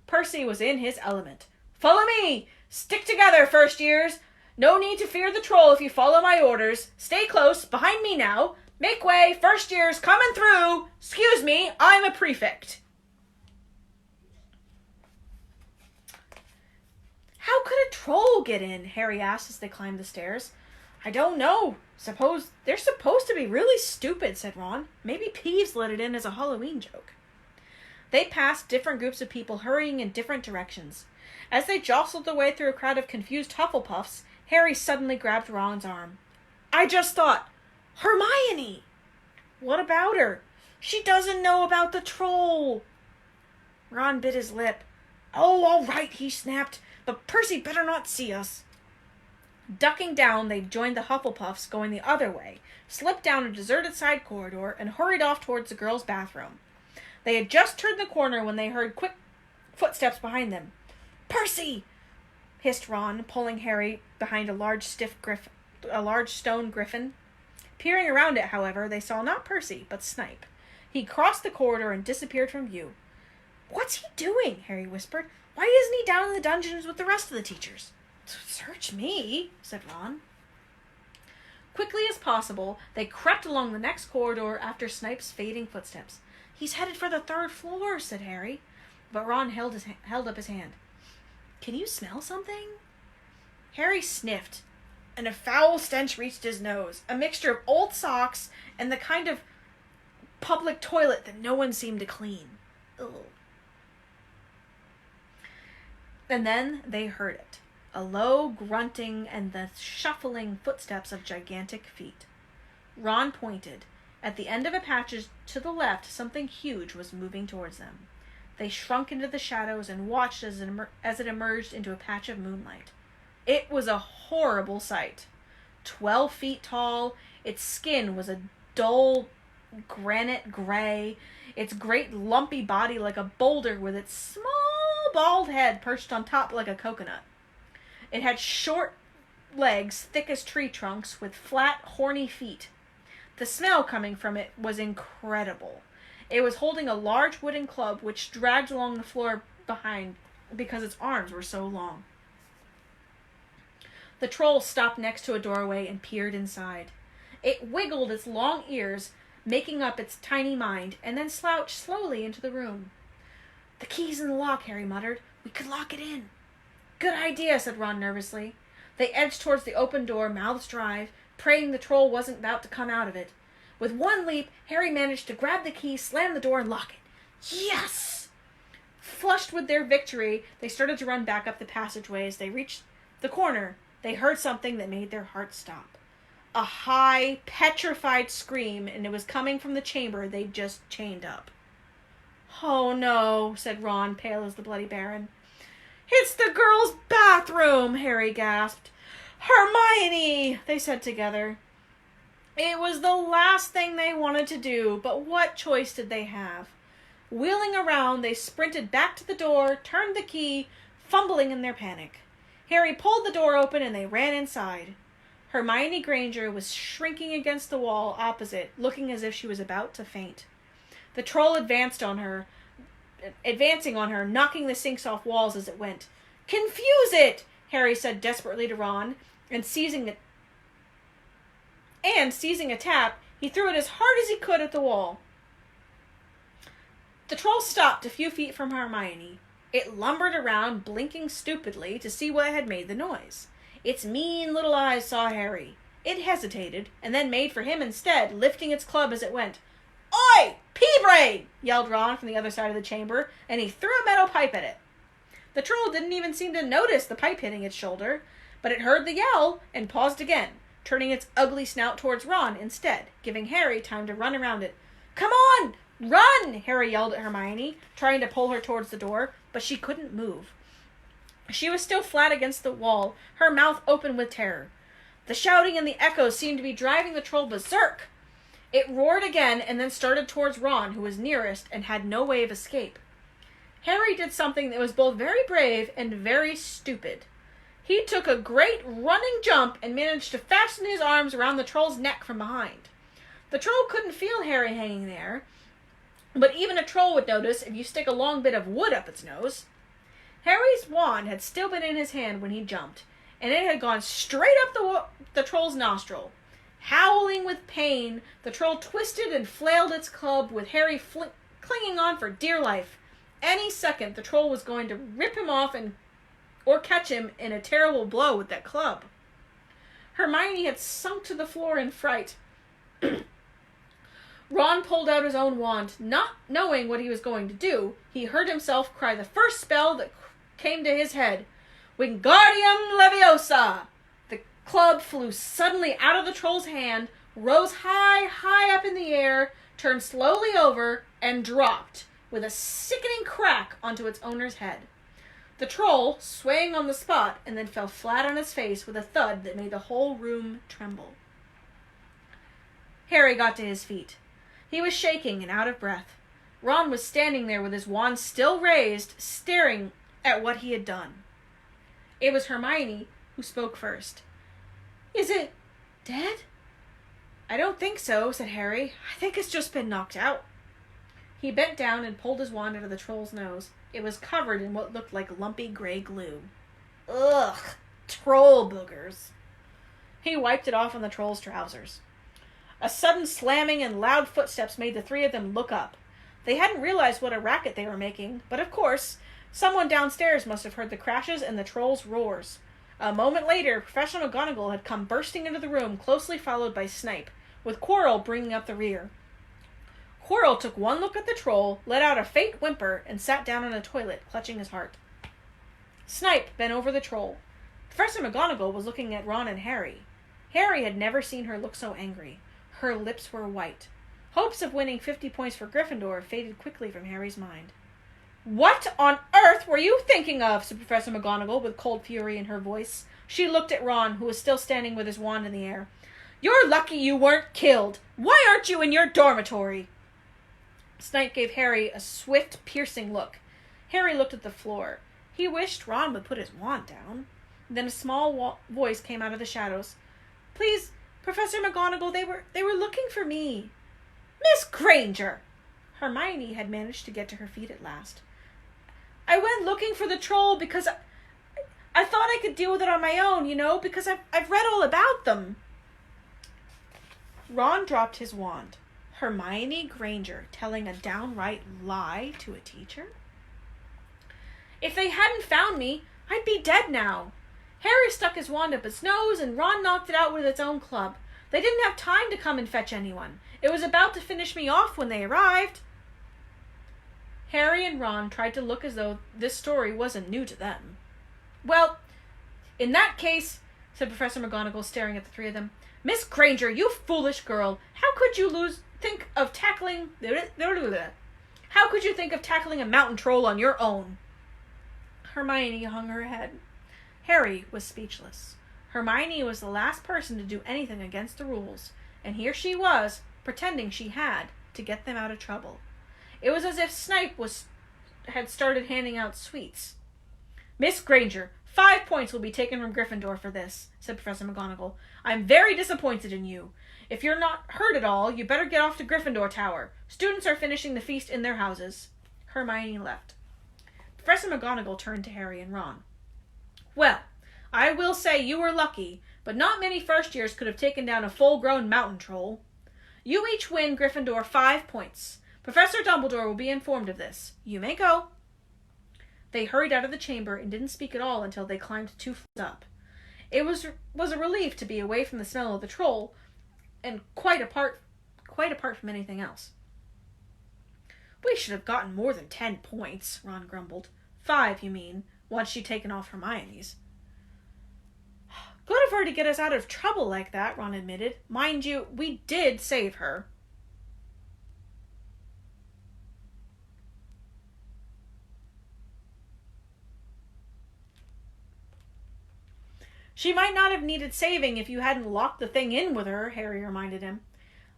Percy was in his element. Follow me! Stick together, first years! No need to fear the troll if you follow my orders. Stay close, behind me now. Make way, first years coming through! Excuse me, I'm a prefect. How could a troll get in? Harry asked as they climbed the stairs. I don't know. They're supposed to be really stupid, said Ron. Maybe Peeves let it in as a Halloween joke. They passed different groups of people hurrying in different directions. As they jostled their way through a crowd of confused Hufflepuffs, Harry suddenly grabbed Ron's arm. I just thought, Hermione! What about her? She doesn't know about the troll. Ron bit his lip. Oh, all right, he snapped. But Percy better not see us. Ducking down, they joined the Hufflepuffs going the other way, slipped down a deserted side corridor, and hurried off towards the girls' bathroom. They had just turned the corner when they heard quick footsteps behind them. Percy! Hissed Ron, pulling Harry behind a large stone griffin. Peering around it, however, they saw not Percy, but Snipe. He crossed the corridor and disappeared from view. What's he doing? Harry whispered. Why isn't he down in the dungeons with the rest of the teachers? Search me, said Ron. Quickly as possible, they crept along the next corridor after Snipe's fading footsteps. He's headed for the 3rd floor, said Harry. But Ron held up his hand. Can you smell something? Harry sniffed, and a foul stench reached his nose, a mixture of old socks and the kind of public toilet that no one seemed to clean. Ugh. And then they heard it, a low grunting and the shuffling footsteps of gigantic feet. Ron pointed. At the end of a passage to the left, something huge was moving towards them. They shrunk into the shadows and watched as it emerged into a patch of moonlight. It was a horrible sight. 12 feet tall, its skin was a dull granite gray, its great lumpy body like a boulder with its small bald head perched on top like a coconut. It had short legs thick as tree trunks with flat, horny feet. The smell coming from it was incredible. It was holding a large wooden club which dragged along the floor behind because its arms were so long. The troll stopped next to a doorway and peered inside. It wiggled its long ears, making up its tiny mind, and then slouched slowly into the room. "The key's in the lock," Harry muttered. "We could lock it in." "Good idea," said Ron nervously. They edged towards the open door, mouths dry, praying the troll wasn't about to come out of it. With one leap, Harry managed to grab the key, slam the door, and lock it. Yes! Flushed with their victory, they started to run back up the passageway. As they reached the corner, they heard something that made their hearts stop. A high, petrified scream, and it was coming from the chamber they'd just chained up. "Oh no," said Ron, pale as the Bloody Baron. "It's the girls' bathroom," Harry gasped. "Hermione," they said together. It was the last thing they wanted to do, but what choice did they have? Wheeling around, they sprinted back to the door, turned the key, fumbling in their panic. Harry pulled the door open and they ran inside. Hermione Granger was shrinking against the wall opposite, looking as if she was about to faint. The troll advancing on her, knocking the sinks off walls as it went. "Confuse it!" Harry said desperately to Ron, and seizing a tap, he threw it as hard as he could at the wall. The troll stopped a few feet from Hermione. It lumbered around, blinking stupidly to see what had made the noise. Its mean little eyes saw Harry. It hesitated, and then made for him instead, lifting its club as it went. "Oi! Pea-brain!" yelled Ron from the other side of the chamber, and he threw a metal pipe at it. The troll didn't even seem to notice the pipe hitting its shoulder, but it heard the yell and paused again, turning its ugly snout towards Ron instead, giving Harry time to run around it. "Come on! Run!" Harry yelled at Hermione, trying to pull her towards the door, but she couldn't move. She was still flat against the wall, her mouth open with terror. The shouting and the echoes seemed to be driving the troll berserk. It roared again and then started towards Ron, who was nearest and had no way of escape. Harry did something that was both very brave and very stupid. He took a great running jump and managed to fasten his arms around the troll's neck from behind. The troll couldn't feel Harry hanging there, but even a troll would notice if you stick a long bit of wood up its nose. Harry's wand had still been in his hand when he jumped, and it had gone straight up the troll's nostril. Howling with pain, the troll twisted and flailed its club, with Harry clinging on for dear life. Any second, the troll was going to rip him off or catch him in a terrible blow with that club. Hermione had sunk to the floor in fright. Ron pulled out his own wand. Not knowing what he was going to do, he heard himself cry the first spell that came to his head. "Wingardium Leviosa!" The club flew suddenly out of the troll's hand, rose high, high up in the air, turned slowly over, and dropped, with a sickening crack, onto its owner's head. The troll swaying on the spot and then fell flat on his face with a thud that made the whole room tremble. Harry got to his feet. He was shaking and out of breath. Ron was standing there with his wand still raised, staring at what he had done. It was Hermione who spoke first. "Is it dead?" "I don't think so," said Harry. "I think it's just been knocked out." He bent down and pulled his wand out of the troll's nose. It was covered in what looked like lumpy gray glue. "Ugh, troll boogers." He wiped it off on the troll's trousers. A sudden slamming and loud footsteps made the three of them look up. They hadn't realized what a racket they were making, but of course, someone downstairs must have heard the crashes and the troll's roars. A moment later, Professor McGonagall had come bursting into the room, closely followed by Snape, with Quirrell bringing up the rear. Quirrell took one look at the troll, let out a faint whimper, and sat down on a toilet, clutching his heart. Snape bent over the troll. Professor McGonagall was looking at Ron and Harry. Harry had never seen her look so angry. Her lips were white. Hopes of winning 50 points for Gryffindor faded quickly from Harry's mind. "What on earth were you thinking of?" said Professor McGonagall with cold fury in her voice. She looked at Ron, who was still standing with his wand in the air. "You're lucky you weren't killed. Why aren't you in your dormitory?" Snape gave Harry a swift, piercing look. Harry looked at the floor. He wished Ron would put his wand down. Then a small voice came out of the shadows. "Please, Professor McGonagall, they were looking for me." "Miss Granger!" Hermione had managed to get to her feet at last. I went looking for the troll because I thought I could deal with it on my own, because I've read all about them. Ron dropped his wand. Hermione Granger telling a downright lie to a teacher? If they hadn't found me, I'd be dead now. Harry stuck his wand up his nose, and Ron knocked it out with its own club. They didn't have time to come and fetch anyone. It was about to finish me off when they arrived. Harry and Ron tried to look as though this story wasn't new to them. Well, in that case, said Professor McGonagall, staring at the three of them, Miss Granger, you foolish girl, how could you think of tackling a mountain troll on your own? Hermione hung her head. Harry was speechless. Hermione was the last person to do anything against the rules, and here she was, pretending she had, to get them out of trouble. It was as if Snape had started handing out sweets. Miss Granger, 5 points will be taken from Gryffindor for this, said Professor McGonagall. I'm very disappointed in you. If you're not hurt at all, you better get off to Gryffindor Tower. Students are finishing the feast in their houses. Hermione left. Professor McGonagall turned to Harry and Ron. Well, I will say you were lucky, but not many first years could have taken down a full-grown mountain troll. You each win Gryffindor 5 points. Professor Dumbledore will be informed of this. You may go. They hurried out of the chamber and didn't speak at all until they climbed 2 floors up. It was a relief to be away from the smell of the troll, and quite apart from anything else. We should have gotten more than 10 points, Ron grumbled. 5, you mean, once she'd taken off Hermione's. Good of her to get us out of trouble like that, Ron admitted. Mind you, we did save her. She might not have needed saving if you hadn't locked the thing in with her, Harry reminded him.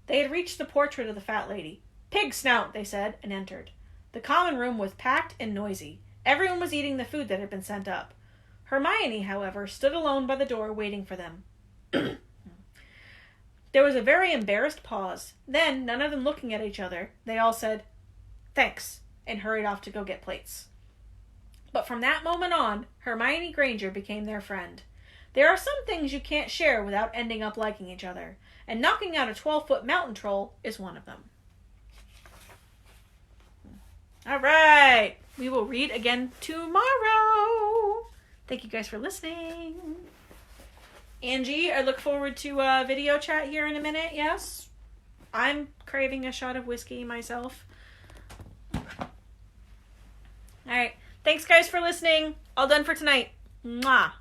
They had reached the portrait of the fat lady. Pig snout, they said, and entered. The common room was packed and noisy. Everyone was eating the food that had been sent up. Hermione, however, stood alone by the door waiting for them. There was a very embarrassed pause. Then, none of them looking at each other, they all said, "Thanks," and hurried off to go get plates. But from that moment on, Hermione Granger became their friend. There are some things you can't share without ending up liking each other, and knocking out a 12-foot mountain troll is one of them. All right, we will read again tomorrow. Thank you guys for listening. Angie, I look forward to video chat here in a minute, yes? I'm craving a shot of whiskey myself. All right, thanks guys for listening. All done for tonight. Mwah.